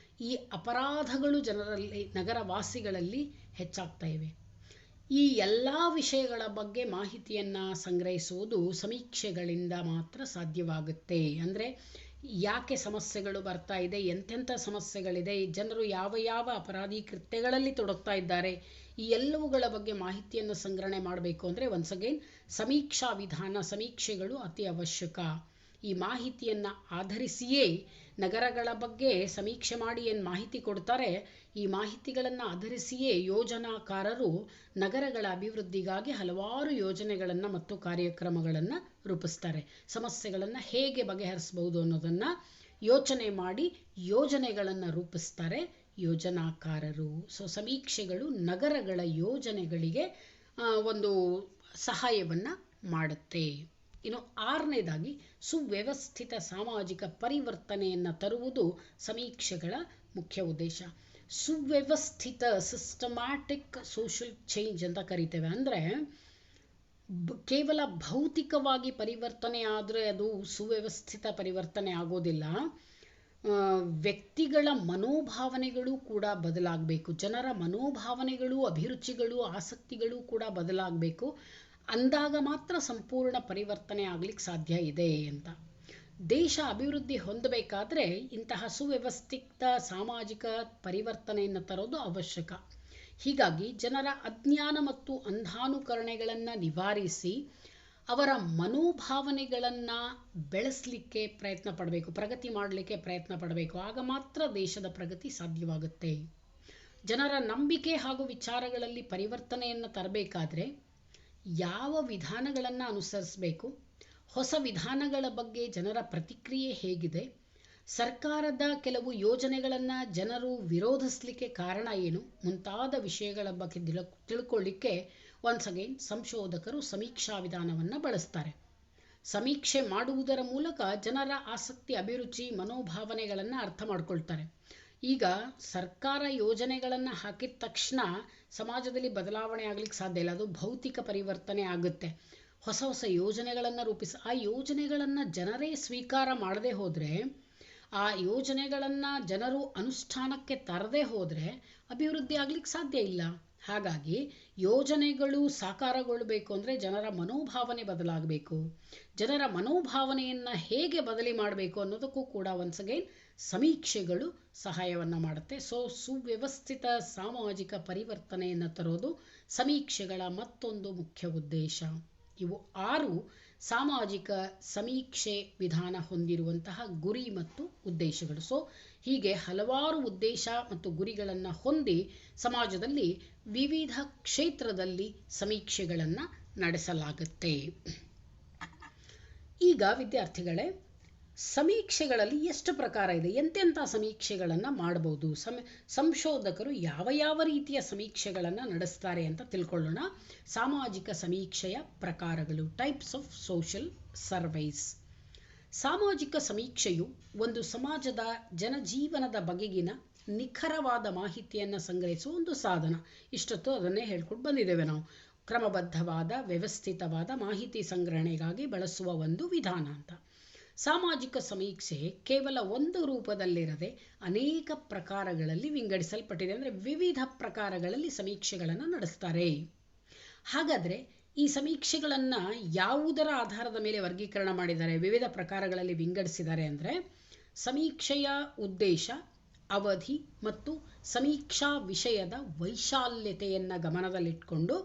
ಈ ಅಪರಾಧಗಳು ಜನರಲ್ಲಿ, ನಗರವಾಸಿಗಳಲ್ಲಿ ಹೆಚ್ಚಾಗ್ತಾ ಇವೆ. ಈ ಎಲ್ಲ ವಿಷಯಗಳ ಬಗ್ಗೆ ಮಾಹಿತಿಯನ್ನು ಸಂಗ್ರಹಿಸುವುದು ಸಮೀಕ್ಷೆಗಳಿಂದ ಮಾತ್ರ ಸಾಧ್ಯವಾಗುತ್ತೆ. ಅಂದರೆ ಯಾಕೆ ಸಮಸ್ಯೆಗಳು ಬರ್ತಾ ಇದೆ, ಎಂತೆಂಥ ಸಮಸ್ಯೆಗಳಿದೆ, ಜನರು ಯಾವ ಯಾವ ಅಪರಾಧಿ ಕೃತ್ಯಗಳಲ್ಲಿ ತೊಡಗ್ತಾ ಇದ್ದಾರೆ, ಈ ಎಲ್ಲವುಗಳ ಬಗ್ಗೆ ಮಾಹಿತಿಯನ್ನು ಸಂಗ್ರಹಣೆ ಮಾಡಬೇಕು ಅಂದರೆ ಒನ್ಸ್ ಅಗೈನ್ ಸಮೀಕ್ಷಾ ವಿಧಾನ, ಸಮೀಕ್ಷೆಗಳು ಅತಿ ಅವಶ್ಯಕ. ಈ ಮಾಹಿತಿಯನ್ನು ಆಧರಿಸಿಯೇ ನಗರಗಳ ಬಗ್ಗೆ ಸಮೀಕ್ಷೆ ಮಾಡಿ ಏನು ಮಾಹಿತಿ ಕೊಡ್ತಾರೆ, ಈ ಮಾಹಿತಿಗಳನ್ನು ಆಧರಿಸಿಯೇ ಯೋಜನಾಕಾರರು ನಗರಗಳ ಅಭಿವೃದ್ಧಿಗಾಗಿ ಹಲವಾರು ಯೋಜನೆಗಳನ್ನು ಮತ್ತು ಕಾರ್ಯಕ್ರಮಗಳನ್ನು ರೂಪಿಸ್ತಾರೆ. ಸಮಸ್ಯೆಗಳನ್ನು ಹೇಗೆ ಬಗೆಹರಿಸಬಹುದು ಅನ್ನೋದನ್ನು ಯೋಚನೆ ಮಾಡಿ ಯೋಜನೆಗಳನ್ನು ರೂಪಿಸ್ತಾರೆ ಯೋಜನಾಕಾರರು. ಸೊ ಸಮೀಕ್ಷೆಗಳು ನಗರಗಳ ಯೋಜನೆಗಳಿಗೆ ಒಂದು ಸಹಾಯವನ್ನು ಮಾಡುತ್ತೆ. ಇನ್ನು 6ನೇದಾಗಿ ಸುವ್ಯವಸ್ಥಿತ ಸಾಮಾಜಿಕ ಪರಿವರ್ತನೆಯನ್ನು ತರುವುದು ಸಮೀಕ್ಷೆಗಳ ಮುಖ್ಯ ಉದ್ದೇಶ. ಸುವ್ಯವಸ್ಥಿತ ಸಿಸ್ಟಮ್ಯಾಟಿಕ್ ಸೋಷಿಯಲ್ ಚೇಂಜ್ ಅಂತ ಕರಿತೇವೆ. ಅಂದರೆ ಕೇವಲ ಭೌತಿಕವಾಗಿ ಪರಿವರ್ತನೆ ಆದರೆ ಅದು ಸುವ್ಯವಸ್ಥಿತ ಪರಿವರ್ತನೆ ಆಗೋದಿಲ್ಲ. ವ್ಯಕ್ತಿಗಳ ಮನೋಭಾವನೆಗಳು ಕೂಡ ಬದಲಾಗಬೇಕು. ಜನರ ಮನೋಭಾವನೆಗಳು, ಅಭಿರುಚಿಗಳು, ಆಸಕ್ತಿಗಳು ಕೂಡ ಬದಲಾಗಬೇಕು. ಅಂದಾಗ ಮಾತ್ರ ಸಂಪೂರ್ಣ ಪರಿವರ್ತನೆ ಆಗಲಿಕ್ಕೆ ಸಾಧ್ಯ ಇದೆ ಅಂತ. ದೇಶ ಅಭಿವೃದ್ಧಿ ಹೊಂದಬೇಕಾದ್ರೆ ಇಂತಹ ಸುವ್ಯವಸ್ಥಿತ ಸಾಮಾಜಿಕ ಪರಿವರ್ತನೆಯನ್ನು ತರೋದು ಅವಶ್ಯಕ. ಹೀಗಾಗಿ ಜನರ ಅಜ್ಞಾನ ಮತ್ತು ಅಂಧಾನುಕರಣೆಗಳನ್ನು ನಿವಾರಿಸಿ ಅವರ ಮನೋಭಾವನೆಗಳನ್ನು ಬೆಳೆಸಲಿಕ್ಕೆ ಪ್ರಯತ್ನ ಪಡಬೇಕು, ಪ್ರಗತಿ ಮಾಡಲಿಕ್ಕೆ ಪ್ರಯತ್ನ ಪಡಬೇಕು. ಆಗ ಮಾತ್ರ ದೇಶದ ಪ್ರಗತಿ ಸಾಧ್ಯವಾಗುತ್ತೆ. ಜನರ ನಂಬಿಕೆ ಹಾಗೂ ವಿಚಾರಗಳಲ್ಲಿ ಪರಿವರ್ತನೆಯನ್ನು ತರಬೇಕಾದ್ರೆ ಯಾವ ವಿಧಾನಗಳನ್ನು ಅನುಸರಿಸಬೇಕು, ಹೊಸ ವಿಧಾನಗಳ ಬಗ್ಗೆ ಜನರ ಪ್ರತಿಕ್ರಿಯೆ ಹೇಗಿದೆ, ಸರ್ಕಾರದ ಕೆಲವು ಯೋಜನೆಗಳನ್ನು ಜನರು ವಿರೋಧಿಸಲಿಕ್ಕೆ ಕಾರಣ ಏನು ಮುಂತಾದ ವಿಷಯಗಳ ಬಗ್ಗೆ ತಿಳ್ಕೊಳ್ಳಿಕ್ಕೆ ಒನ್ಸ್ ಅಗೈನ್ ಸಂಶೋಧಕರು ಸಮೀಕ್ಷಾ ವಿಧಾನವನ್ನು ಬಳಸ್ತಾರೆ. ಸಮೀಕ್ಷೆ ಮಾಡುವುದರ ಮೂಲಕ ಜನರ ಆಸಕ್ತಿ, ಅಭಿರುಚಿ, ಮನೋಭಾವನೆಗಳನ್ನು ಅರ್ಥ ಮಾಡ್ಕೊಳ್ತಾರೆ. ಈಗ ಸರ್ಕಾರ ಯೋಜನೆಗಳನ್ನು ಹಾಕಿದ ತಕ್ಷಣ ಸಮಾಜದಲ್ಲಿ ಬದಲಾವಣೆ ಆಗಲಿಕ್ಕೆ ಸಾಧ್ಯ ಇಲ್ಲ. ಅದು ಭೌತಿಕ ಪರಿವರ್ತನೆ ಆಗುತ್ತೆ. ಹೊಸ ಹೊಸ ಯೋಜನೆಗಳನ್ನು ರೂಪಿಸಿ ಆ ಯೋಜನೆಗಳನ್ನು ಜನರೇ ಸ್ವೀಕಾರ ಮಾಡದೆ ಹೋದರೆ, ಆ ಯೋಜನೆಗಳನ್ನು ಜನರು ಅನುಷ್ಠಾನಕ್ಕೆ ತರದೇ ಹೋದರೆ ಅಭಿವೃದ್ಧಿ ಆಗಲಿಕ್ಕೆ ಸಾಧ್ಯ ಇಲ್ಲ. ಹಾಗಾಗಿ ಯೋಜನೆಗಳು ಸಾಕಾರಗೊಳ್ಳಬೇಕು ಅಂದರೆ ಜನರ ಮನೋಭಾವನೆ ಬದಲಾಗಬೇಕು. ಜನರ ಮನೋಭಾವನೆಯನ್ನು ಹೇಗೆ ಬದಲಿ ಮಾಡಬೇಕು ಅನ್ನೋದಕ್ಕೂ ಕೂಡ ಒನ್ಸ್ ಅಗೈನ್ ಸಮೀಕ್ಷೆಗಳು ಸಹಾಯವನ್ನು ಮಾಡುತ್ತೆ. ಸೊ ಸುವ್ಯವಸ್ಥಿತ ಸಾಮಾಜಿಕ ಪರಿವರ್ತನೆಯನ್ನು ತರೋದು ಸಮೀಕ್ಷೆಗಳ ಮತ್ತೊಂದು ಮುಖ್ಯ ಉದ್ದೇಶ. ಇವು 6 ಸಾಮಾಜಿಕ ಸಮೀಕ್ಷೆ ವಿಧಾನ ಹೊಂದಿರುವಂತಹ ಗುರಿ ಮತ್ತು ಉದ್ದೇಶಗಳು. ಸೊ ಹೀಗೆ ಹಲವಾರು ಉದ್ದೇಶ ಮತ್ತು ಗುರಿಗಳನ್ನು ಹೊಂದಿ ಸಮಾಜದಲ್ಲಿ ವಿವಿಧ ಕ್ಷೇತ್ರದಲ್ಲಿ ಸಮೀಕ್ಷೆಗಳನ್ನು ನಡೆಸಲಾಗುತ್ತೆ. ಈಗ ವಿದ್ಯಾರ್ಥಿಗಳೇ, ಸಮೀಕ್ಷೆಗಳಲ್ಲಿ ಎಷ್ಟು ಪ್ರಕಾರ ಇದೆ, ಎಂತೆಂಥ ಸಮೀಕ್ಷೆಗಳನ್ನು ಮಾಡಬಹುದು, ಸಂಶೋಧಕರು ಯಾವ ಯಾವ ರೀತಿಯ ಸಮೀಕ್ಷೆಗಳನ್ನು ನಡೆಸ್ತಾರೆ ಅಂತ ತಿಳ್ಕೊಳ್ಳೋಣ. ಸಾಮಾಜಿಕ ಸಮೀಕ್ಷೆಯ ಪ್ರಕಾರಗಳು, ಟೈಪ್ಸ್ ಆಫ್ ಸೋಷಿಯಲ್ ಸರ್ವೇಸ್. ಸಾಮಾಜಿಕ ಸಮೀಕ್ಷೆಯು ಒಂದು ಸಮಾಜದ ಜನಜೀವನದ ಬಗೆಗಿನ ನಿಖರವಾದ ಮಾಹಿತಿಯನ್ನು ಸಂಗ್ರಹಿಸುವ ಒಂದು ಸಾಧನ. ಇಷ್ಟೊತ್ತು ಅದನ್ನೇ ಹೇಳ್ಕೊಂಡು ಬಂದಿದ್ದೇವೆ ನಾವು. ಕ್ರಮಬದ್ಧವಾದ ವ್ಯವಸ್ಥಿತವಾದ ಮಾಹಿತಿ ಸಂಗ್ರಹಣೆಗಾಗಿ ಬಳಸುವ ಒಂದು ವಿಧಾನ ಅಂತ. ಸಾಮಾಜಿಕ ಸಮೀಕ್ಷೆ ಕೇವಲ ಒಂದು ರೂಪದಲ್ಲಿರದೆ ಅನೇಕ ಪ್ರಕಾರಗಳಲ್ಲಿ ವಿಂಗಡಿಸಲ್ಪಟ್ಟಿದೆ. ಅಂದರೆ ವಿವಿಧ ಪ್ರಕಾರಗಳಲ್ಲಿ ಸಮೀಕ್ಷೆಗಳನ್ನು ನಡೆಸ್ತಾರೆ. ಹಾಗಾದರೆ ಈ ಸಮೀಕ್ಷೆಗಳನ್ನು ಯಾವುದರ ಆಧಾರದ ಮೇಲೆ ವರ್ಗೀಕರಣ ಮಾಡಿದ್ದಾರೆ, ವಿವಿಧ ಪ್ರಕಾರಗಳಲ್ಲಿ ವಿಂಗಡಿಸಿದ್ದಾರೆ ಅಂದರೆ ಸಮೀಕ್ಷೆಯ ಉದ್ದೇಶ, ಅವಧಿ ಮತ್ತು ಸಮೀಕ್ಷಾ ವಿಷಯದ ವೈಶಾಲ್ಯತೆಯನ್ನು ಗಮನದಲ್ಲಿಟ್ಕೊಂಡು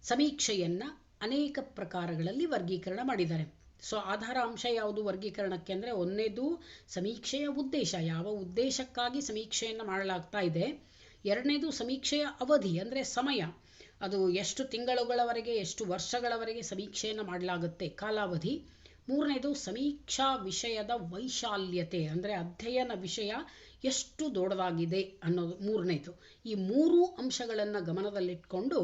ಸಮೀಕ್ಷೆಯನ್ನು ಅನೇಕ ಪ್ರಕಾರಗಳಲ್ಲಿ ವರ್ಗೀಕರಣ ಮಾಡಿದ್ದಾರೆ. ಸೊ ಆಧಾರ ಅಂಶ ಯಾವುದು ವರ್ಗೀಕರಣಕ್ಕೆ ಅಂದರೆ, ಒಂದನೇದು ಸಮೀಕ್ಷೆಯ ಉದ್ದೇಶ, ಯಾವ ಉದ್ದೇಶಕ್ಕಾಗಿ ಸಮೀಕ್ಷೆಯನ್ನು ಮಾಡಲಾಗ್ತಾ ಇದೆ. ಎರಡನೇದು ಸಮೀಕ್ಷೆಯ ಅವಧಿ ಅಂದರೆ ಸಮಯ, ಅದು ಎಷ್ಟು ತಿಂಗಳುಗಳವರೆಗೆ ಎಷ್ಟು ವರ್ಷಗಳವರೆಗೆ ಸಮೀಕ್ಷೆಯನ್ನು ಮಾಡಲಾಗುತ್ತೆ, ಕಾಲಾವಧಿ. ಮೂರನೇದು ಸಮೀಕ್ಷಾ ವಿಷಯದ ವೈಶಾಲ್ಯತೆ ಅಂದರೆ ಅಧ್ಯಯನ ವಿಷಯ ಎಷ್ಟು ದೊಡ್ಡದಾಗಿದೆ ಅನ್ನೋದು ಮೂರನೇದು. ಈ ಮೂರು ಅಂಶಗಳನ್ನು ಗಮನದಲ್ಲಿಟ್ಕೊಂಡು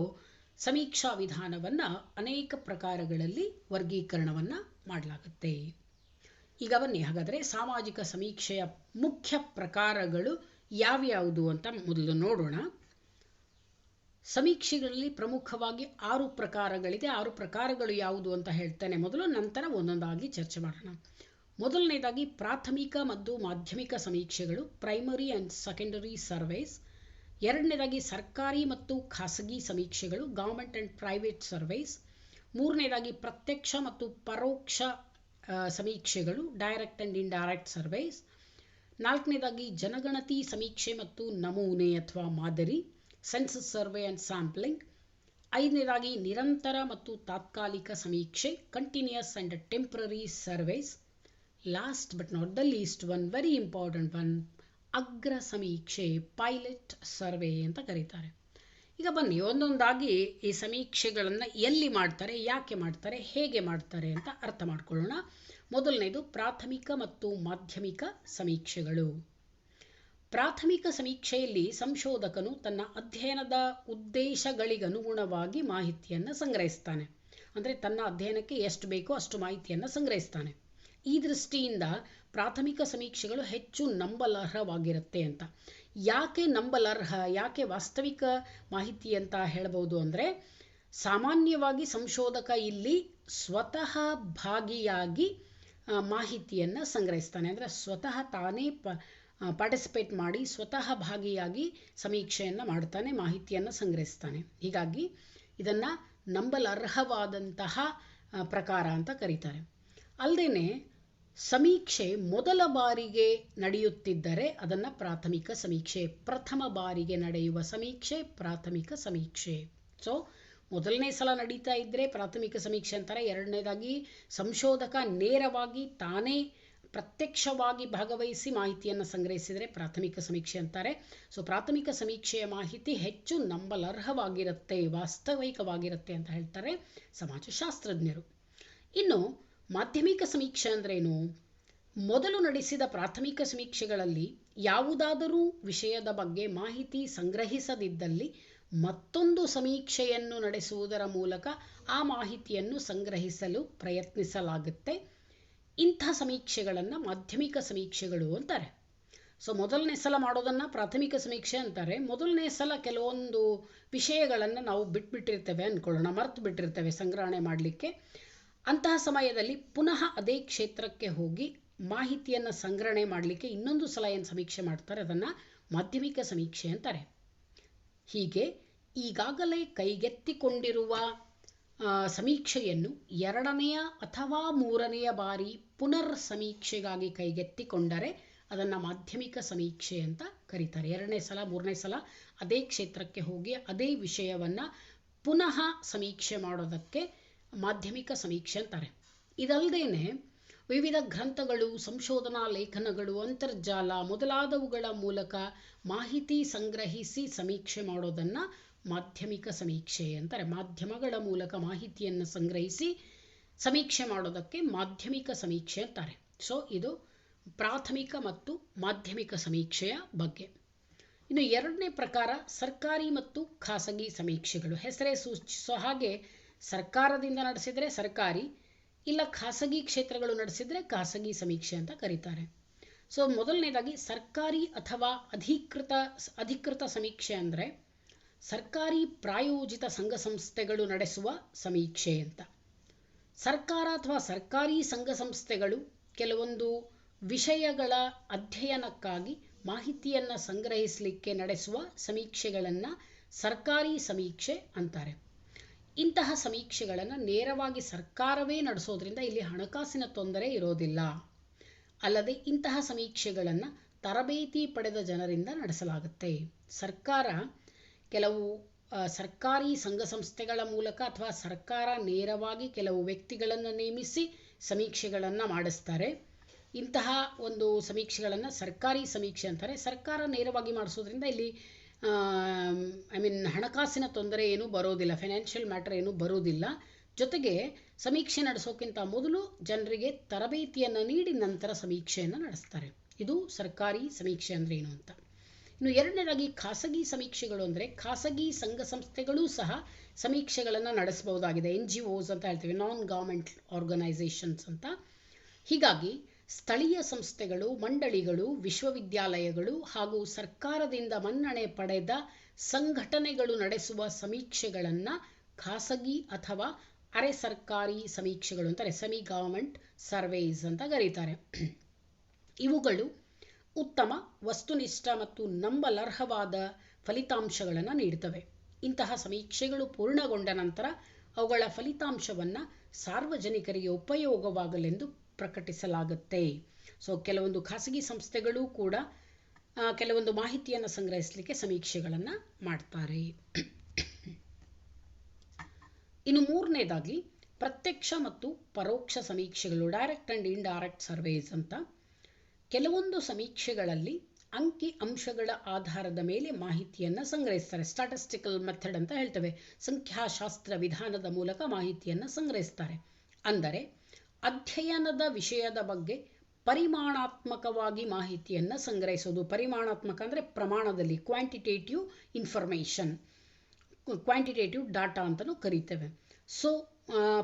ಸಮೀಕ್ಷಾ ವಿಧಾನವನ್ನು ಅನೇಕ ಪ್ರಕಾರಗಳಲ್ಲಿ ವರ್ಗೀಕರಣವನ್ನು ಮಾಡಲಾಗುತ್ತೆ. ಈಗ ಬನ್ನಿ ಹಾಗಾದರೆ ಸಾಮಾಜಿಕ ಸಮೀಕ್ಷೆಯ ಮುಖ್ಯ ಪ್ರಕಾರಗಳು ಯಾವ್ಯಾವುದು ಅಂತ ಮೊದಲು ನೋಡೋಣ. ಸಮೀಕ್ಷೆಗಳಲ್ಲಿ ಪ್ರಮುಖವಾಗಿ 6 ಪ್ರಕಾರಗಳಿದೆ. 6 ಪ್ರಕಾರಗಳು ಯಾವುದು ಅಂತ ಹೇಳ್ತೇನೆ ಮೊದಲು, ನಂತರ ಒಂದೊಂದಾಗಿ ಚರ್ಚೆ ಮಾಡೋಣ. ಮೊದಲನೇದಾಗಿ ಪ್ರಾಥಮಿಕ ಮತ್ತು ಮಾಧ್ಯಮಿಕ ಸಮೀಕ್ಷೆಗಳು, ಪ್ರೈಮರಿ ಆ್ಯಂಡ್ ಸೆಕೆಂಡರಿ ಸರ್ವೇಸ್. ಎರಡನೇದಾಗಿ ಸರ್ಕಾರಿ ಮತ್ತು ಖಾಸಗಿ ಸಮೀಕ್ಷೆಗಳು, ಗವರ್ಮೆಂಟ್ ಆ್ಯಂಡ್ ಪ್ರೈವೇಟ್ ಸರ್ವೇಸ್. ಮೂರನೇದಾಗಿ ಪ್ರತ್ಯಕ್ಷ ಮತ್ತು ಪರೋಕ್ಷ ಸಮೀಕ್ಷೆಗಳು, ಡೈರೆಕ್ಟ್ ಆ್ಯಂಡ್ ಇಂಡೈರೆಕ್ಟ್ ಸರ್ವೇಸ್. ನಾಲ್ಕನೇದಾಗಿ ಜನಗಣತಿ ಸಮೀಕ್ಷೆ ಮತ್ತು ನಮೂನೆ ಅಥವಾ ಮಾದರಿ, ಸೆನ್ಸಸ್ ಸರ್ವೆ ಆ್ಯಂಡ್ ಸ್ಯಾಂಪ್ಲಿಂಗ್. ಐದನೇದಾಗಿ ನಿರಂತರ ಮತ್ತು ತಾತ್ಕಾಲಿಕ ಸಮೀಕ್ಷೆ, continuous and temporary surveys. Last but not the least one, very important one, ಅಗ್ರ ಸಮೀಕ್ಷೆ, ಪೈಲಟ್ ಸರ್ವೆ ಅಂತ ಕರೀತಾರೆ. ಈಗ ಬನ್ನಿ ಒಂದೊಂದಾಗಿ ಈ ಸಮೀಕ್ಷೆಗಳನ್ನು ಎಲ್ಲಿ ಮಾಡ್ತಾರೆ, ಯಾಕೆ ಮಾಡ್ತಾರೆ, ಹೇಗೆ ಮಾಡ್ತಾರೆ ಅಂತ ಅರ್ಥ ಮಾಡ್ಕೊಳ್ಳೋಣ. ಮೊದಲನೇದು ಪ್ರಾಥಮಿಕ ಮತ್ತು ಮಾಧ್ಯಮಿಕ ಸಮೀಕ್ಷೆಗಳು. ಪ್ರಾಥಮಿಕ ಸಮೀಕ್ಷೆಯಲ್ಲಿ ಸಂಶೋಧಕನು ತನ್ನ ಅಧ್ಯಯನದ ಉದ್ದೇಶಗಳಿಗನುಗುಣವಾಗಿ ಮಾಹಿತಿಯನ್ನು ಸಂಗ್ರಹಿಸ್ತಾನೆ. ಅಂದರೆ ತನ್ನ ಅಧ್ಯಯನಕ್ಕೆ ಎಷ್ಟು ಬೇಕೋ ಅಷ್ಟು ಮಾಹಿತಿಯನ್ನು ಸಂಗ್ರಹಿಸ್ತಾನೆ. ಈ ದೃಷ್ಟಿಯಿಂದ ಪ್ರಾಥಮಿಕ ಸಮೀಕ್ಷೆಗಳು ಹೆಚ್ಚು ನಂಬಲರ್ಹವಾಗಿರುತ್ತೆ ಅಂತ. ಯಾಕೆ ನಂಬಲರ್ಹ, ಯಾಕೆ ವಾಸ್ತವಿಕ ಮಾಹಿತಿ ಅಂತ ಹೇಳ್ಬೋದು ಅಂದರೆ, ಸಾಮಾನ್ಯವಾಗಿ ಸಂಶೋಧಕ ಇಲ್ಲಿ ಸ್ವತಃ ಭಾಗಿಯಾಗಿ ಮಾಹಿತಿಯನ್ನು ಸಂಗ್ರಹಿಸ್ತಾನೆ. ಅಂದರೆ ಸ್ವತಃ ತಾನೇ ಪಾರ್ಟಿಸಿಪೇಟ್ ಮಾಡಿ ಸ್ವತಃ ಭಾಗಿಯಾಗಿ ಸಮೀಕ್ಷೆಯನ್ನು ಮಾಡ್ತಾನೆ, ಮಾಹಿತಿಯನ್ನು ಸಂಗ್ರಹಿಸ್ತಾನೆ. ಹೀಗಾಗಿ ಇದನ್ನು ನಂಬಲರ್ಹವಾದಂತಹ ಪ್ರಕಾರ ಅಂತ ಕರೀತಾರೆ. ಅಲ್ಲದೆ ಸಮೀಕ್ಷೆ ಮೊದಲ ಬಾರಿಗೆ ನಡೆಯುತ್ತಿದ್ದರೆ ಅದನ್ನು ಪ್ರಾಥಮಿಕ ಸಮೀಕ್ಷೆ, ಪ್ರಥಮ ಬಾರಿಗೆ ನಡೆಯುವ ಸಮೀಕ್ಷೆ ಪ್ರಾಥಮಿಕ ಸಮೀಕ್ಷೆ. ಸೊ ಮೊದಲನೇ ಸಲ ನಡೀತಾ ಇದ್ದರೆ ಪ್ರಾಥಮಿಕ ಸಮೀಕ್ಷೆ ಅಂತಾರೆ. ಎರಡನೇದಾಗಿ ಸಂಶೋಧಕ ನೇರವಾಗಿ ತಾನೇ ಪ್ರತ್ಯಕ್ಷವಾಗಿ ಭಾಗವಹಿಸಿ ಮಾಹಿತಿಯನ್ನು ಸಂಗ್ರಹಿಸಿದರೆ ಪ್ರಾಥಮಿಕ ಸಮೀಕ್ಷೆ ಅಂತಾರೆ. ಸೊ ಪ್ರಾಥಮಿಕ ಸಮೀಕ್ಷೆಯ ಮಾಹಿತಿ ಹೆಚ್ಚು ನಂಬಲರ್ಹವಾಗಿರುತ್ತೆ, ವಾಸ್ತವಿಕವಾಗಿರುತ್ತೆ ಅಂತ ಹೇಳ್ತಾರೆ ಸಮಾಜಶಾಸ್ತ್ರಜ್ಞರು. ಇನ್ನು ಮಾಧ್ಯಮಿಕ ಸಮೀಕ್ಷೆ ಅಂದ್ರೇನು? ಮೊದಲು ನಡೆಸಿದ ಪ್ರಾಥಮಿಕ ಸಮೀಕ್ಷೆಗಳಲ್ಲಿ ಯಾವುದಾದರೂ ವಿಷಯದ ಬಗ್ಗೆ ಮಾಹಿತಿ ಸಂಗ್ರಹಿಸದಿದ್ದಲ್ಲಿ ಮತ್ತೊಂದು ಸಮೀಕ್ಷೆಯನ್ನು ನಡೆಸುವುದರ ಮೂಲಕ ಆ ಮಾಹಿತಿಯನ್ನು ಸಂಗ್ರಹಿಸಲು ಪ್ರಯತ್ನಿಸಲಾಗುತ್ತೆ. ಇಂಥ ಸಮೀಕ್ಷೆಗಳನ್ನು ಮಾಧ್ಯಮಿಕ ಸಮೀಕ್ಷೆಗಳು ಅಂತಾರೆ. ಸೊ ಮೊದಲನೇ ಸಲ ಮಾಡೋದನ್ನು ಪ್ರಾಥಮಿಕ ಸಮೀಕ್ಷೆ ಅಂತಾರೆ. ಮೊದಲನೇ ಸಲ ಕೆಲವೊಂದು ವಿಷಯಗಳನ್ನು ನಾವು ಬಿಟ್ಬಿಟ್ಟಿರ್ತೇವೆ ಅಂದ್ಕೊಳ್ಳೋಣ, ಮರೆತು ಬಿಟ್ಟಿರ್ತೇವೆ ಸಂಗ್ರಹಣೆ ಮಾಡಲಿಕ್ಕೆ. ಅಂತಹ ಸಮಯದಲ್ಲಿ ಪುನಃ ಅದೇ ಕ್ಷೇತ್ರಕ್ಕೆ ಹೋಗಿ ಮಾಹಿತಿಯನ್ನು ಸಂಗ್ರಹಣೆ ಮಾಡಲಿಕ್ಕೆ ಇನ್ನೊಂದು ಸಲ ಏನು ಸಮೀಕ್ಷೆ ಮಾಡ್ತಾರೆ ಅದನ್ನು ಮಾಧ್ಯಮಿಕ ಸಮೀಕ್ಷೆ ಅಂತಾರೆ. ಹೀಗೆ ಈಗಾಗಲೇ ಕೈಗೆತ್ತಿಕೊಂಡಿರುವ ಸಮೀಕ್ಷೆಯನ್ನು ಎರಡನೆಯ ಅಥವಾ ಮೂರನೆಯ ಬಾರಿ ಪುನರ್ ಸಮೀಕ್ಷೆಗಾಗಿ ಕೈಗೆತ್ತಿಕೊಂಡರೆ ಅದನ್ನು ಮಾಧ್ಯಮಿಕ ಸಮೀಕ್ಷೆ ಅಂತ ಕರೀತಾರೆ. ಎರಡನೇ ಸಲ ಮೂರನೇ ಸಲ ಅದೇ ಕ್ಷೇತ್ರಕ್ಕೆ ಹೋಗಿ ಅದೇ ವಿಷಯವನ್ನು ಪುನಃ ಸಮೀಕ್ಷೆ ಮಾಡೋದಕ್ಕೆ ಮಾಧ್ಯಮಿಕ ಸಮೀಕ್ಷೆ ಅಂತಾರೆ. ಇದಲ್ಲದೇನೆ ವಿವಿಧ ಗ್ರಂಥಗಳು, ಸಂಶೋಧನಾ ಲೇಖನಗಳು, ಅಂತರ್ಜಾಲ ಮೊದಲಾದವುಗಳ ಮೂಲಕ ಮಾಹಿತಿ ಸಂಗ್ರಹಿಸಿ ಸಮೀಕ್ಷೆ ಮಾಡೋದನ್ನು ಮಾಧ್ಯಮಿಕ ಸಮೀಕ್ಷೆ ಅಂತಾರೆ. ಮಾಧ್ಯಮಗಳ ಮೂಲಕ ಮಾಹಿತಿಯನ್ನು ಸಂಗ್ರಹಿಸಿ ಸಮೀಕ್ಷೆ ಮಾಡೋದಕ್ಕೆ ಮಾಧ್ಯಮಿಕ ಸಮೀಕ್ಷೆ ಅಂತಾರೆ. ಸೊ ಇದು ಪ್ರಾಥಮಿಕ ಮತ್ತು ಮಾಧ್ಯಮಿಕ ಸಮೀಕ್ಷೆಯ ಬಗ್ಗೆ. ಇನ್ನು ಎರಡನೇ ಪ್ರಕಾರ ಸರ್ಕಾರಿ ಮತ್ತು ಖಾಸಗಿ ಸಮೀಕ್ಷೆಗಳು. ಹೆಸರೇ ಸೂಚಿಸೋ ಹಾಗೆ ಸರ್ಕಾರದಿಂದ ನಡೆಸಿದರೆ ಸರ್ಕಾರಿ, ಇಲ್ಲ ಖಾಸಗಿ ಕ್ಷೇತ್ರಗಳು ನಡೆಸಿದರೆ ಖಾಸಗಿ ಸಮೀಕ್ಷೆ ಅಂತ ಕರೀತಾರೆ. ಸೊ ಮೊದಲನೇದಾಗಿ ಸರ್ಕಾರಿ ಅಥವಾ ಅಧಿಕೃತ ಸಮೀಕ್ಷೆ ಅಂದರೆ ಸರ್ಕಾರಿ ಪ್ರಾಯೋಜಿತ ಸಂಘ ಸಂಸ್ಥೆಗಳು ನಡೆಸುವ ಸಮೀಕ್ಷೆ ಅಂತ. ಸರ್ಕಾರ ಅಥವಾ ಸರ್ಕಾರಿ ಸಂಘ ಸಂಸ್ಥೆಗಳು ಕೆಲವೊಂದು ವಿಷಯಗಳ ಅಧ್ಯಯನಕ್ಕಾಗಿ ಮಾಹಿತಿಯನ್ನು ಸಂಗ್ರಹಿಸಲಿಕ್ಕೆ ನಡೆಸುವ ಸಮೀಕ್ಷೆಗಳನ್ನು ಸರ್ಕಾರಿ ಸಮೀಕ್ಷೆ ಅಂತಾರೆ. ಇಂತಹ ಸಮೀಕ್ಷೆಗಳನ್ನು ನೇರವಾಗಿ ಸರ್ಕಾರವೇ ನಡೆಸೋದ್ರಿಂದ ಇಲ್ಲಿ ಹಣಕಾಸಿನ ತೊಂದರೆ ಇರೋದಿಲ್ಲ. ಅಲ್ಲದೆ ಇಂತಹ ಸಮೀಕ್ಷೆಗಳನ್ನು ತರಬೇತಿ ಪಡೆದ ಜನರಿಂದ ನಡೆಸಲಾಗುತ್ತೆ. ಸರ್ಕಾರ ಕೆಲವು ಸರ್ಕಾರಿ ಸಂಘ ಸಂಸ್ಥೆಗಳ ಮೂಲಕ ಅಥವಾ ಸರ್ಕಾರ ನೇರವಾಗಿ ಕೆಲವು ವ್ಯಕ್ತಿಗಳನ್ನು ನೇಮಿಸಿ ಸಮೀಕ್ಷೆಗಳನ್ನು ಮಾಡಿಸ್ತಾರೆ. ಇಂತಹ ಒಂದು ಸಮೀಕ್ಷೆಗಳನ್ನು ಸರ್ಕಾರಿ ಸಮೀಕ್ಷೆ ಅಂತಾರೆ. ಸರ್ಕಾರ ನೇರವಾಗಿ ಮಾಡಿಸೋದ್ರಿಂದ ಇಲ್ಲಿ ಹಣಕಾಸಿನ ತೊಂದರೆ ಏನೂ ಬರೋದಿಲ್ಲ, ಫೈನಾನ್ಷಿಯಲ್ ಮ್ಯಾಟರ್ ಏನೂ ಬರೋದಿಲ್ಲ. ಜೊತೆಗೆ ಸಮೀಕ್ಷೆ ನಡೆಸೋಕ್ಕಿಂತ ಮೊದಲು ಜನರಿಗೆ ತರಬೇತಿಯನ್ನು ನೀಡಿ ನಂತರ ಸಮೀಕ್ಷೆಯನ್ನು ನಡೆಸ್ತಾರೆ. ಇದು ಸರ್ಕಾರಿ ಸಮೀಕ್ಷೆ ಅಂದರೆ ಏನು ಅಂತ. ಇನ್ನು ಎರಡನೇದಾಗಿ ಖಾಸಗಿ ಸಮೀಕ್ಷೆಗಳು ಅಂದರೆ ಖಾಸಗಿ ಸಂಘ ಸಂಸ್ಥೆಗಳೂ ಸಹ ಸಮೀಕ್ಷೆಗಳನ್ನು ನಡೆಸಬಹುದಾಗಿದೆ. NGOs ಅಂತ ಹೇಳ್ತೀವಿ, ನಾನ್ ಗವರ್ಮೆಂಟ್ ಆರ್ಗನೈಸೇಷನ್ಸ್ ಅಂತ. ಹೀಗಾಗಿ ಸ್ಥಳೀಯ ಸಂಸ್ಥೆಗಳು, ಮಂಡಳಿಗಳು, ವಿಶ್ವವಿದ್ಯಾಲಯಗಳು ಹಾಗೂ ಸರ್ಕಾರದಿಂದ ಮನ್ನಣೆ ಪಡೆದ ಸಂಘಟನೆಗಳು ನಡೆಸುವ ಸಮೀಕ್ಷೆಗಳನ್ನು ಖಾಸಗಿ ಅಥವಾ ಅರೆ ಸರ್ಕಾರಿ ಸಮೀಕ್ಷೆಗಳು ಅಂತಾರೆ, ಸೆಮಿ ಗವರ್ಮೆಂಟ್ ಸರ್ವೇಸ್ ಅಂತ ಕರೀತಾರೆ. ಇವುಗಳು ಉತ್ತಮ, ವಸ್ತುನಿಷ್ಠ ಮತ್ತು ನಂಬಲರ್ಹವಾದ ಫಲಿತಾಂಶಗಳನ್ನು ನೀಡ್ತವೆ. ಇಂತಹ ಸಮೀಕ್ಷೆಗಳು ಪೂರ್ಣಗೊಂಡ ನಂತರ ಅವುಗಳ ಫಲಿತಾಂಶವನ್ನು ಸಾರ್ವಜನಿಕರಿಗೆ ಉಪಯೋಗವಾಗಲೆಂದು ಪ್ರಕಟಿಸಲಾಗುತ್ತೆ. ಸೊ ಕೆಲವೊಂದು ಖಾಸಗಿ ಸಂಸ್ಥೆಗಳು ಕೂಡ ಕೆಲವೊಂದು ಮಾಹಿತಿಯನ್ನು ಸಂಗ್ರಹಿಸಲಿಕ್ಕೆ ಸಮೀಕ್ಷೆಗಳನ್ನು ಮಾಡ್ತಾರೆ. ಇನ್ನು ಮೂರನೇದಾಗಿ ಪ್ರತ್ಯಕ್ಷ ಮತ್ತು ಪರೋಕ್ಷ ಸಮೀಕ್ಷೆಗಳು, ಡೈರೆಕ್ಟ್ ಆ್ಯಂಡ್ ಇಂಡೈರೆಕ್ಟ್ ಸರ್ವೇಸ್ ಅಂತ. ಕೆಲವೊಂದು ಸಮೀಕ್ಷೆಗಳಲ್ಲಿ ಅಂಕಿ ಅಂಶಗಳ ಆಧಾರದ ಮೇಲೆ ಮಾಹಿತಿಯನ್ನು ಸಂಗ್ರಹಿಸ್ತಾರೆ. ಸ್ಟಾಟಿಸ್ಟಿಕಲ್ ಮೆಥಡ್ ಅಂತ ಹೇಳ್ತೇವೆ. ಸಂಖ್ಯಾಶಾಸ್ತ್ರ ವಿಧಾನದ ಮೂಲಕ ಮಾಹಿತಿಯನ್ನು ಸಂಗ್ರಹಿಸ್ತಾರೆ. ಅಂದರೆ ಅಧ್ಯಯನದ ವಿಷಯದ ಬಗ್ಗೆ ಪರಿಮಾಣಾತ್ಮಕವಾಗಿ ಮಾಹಿತಿಯನ್ನು ಸಂಗ್ರಹಿಸೋದು. ಪರಿಮಾಣಾತ್ಮಕ ಅಂದರೆ ಪ್ರಮಾಣದಲ್ಲಿ, ಕ್ವಾಂಟಿಟೇಟಿವ್ ಇನ್ಫಾರ್ಮೇಷನ್, ಕ್ವಾಂಟಿಟೇಟಿವ್ ಡಾಟಾ ಅಂತಲೂ ಕರೀತೇವೆ. ಸೊ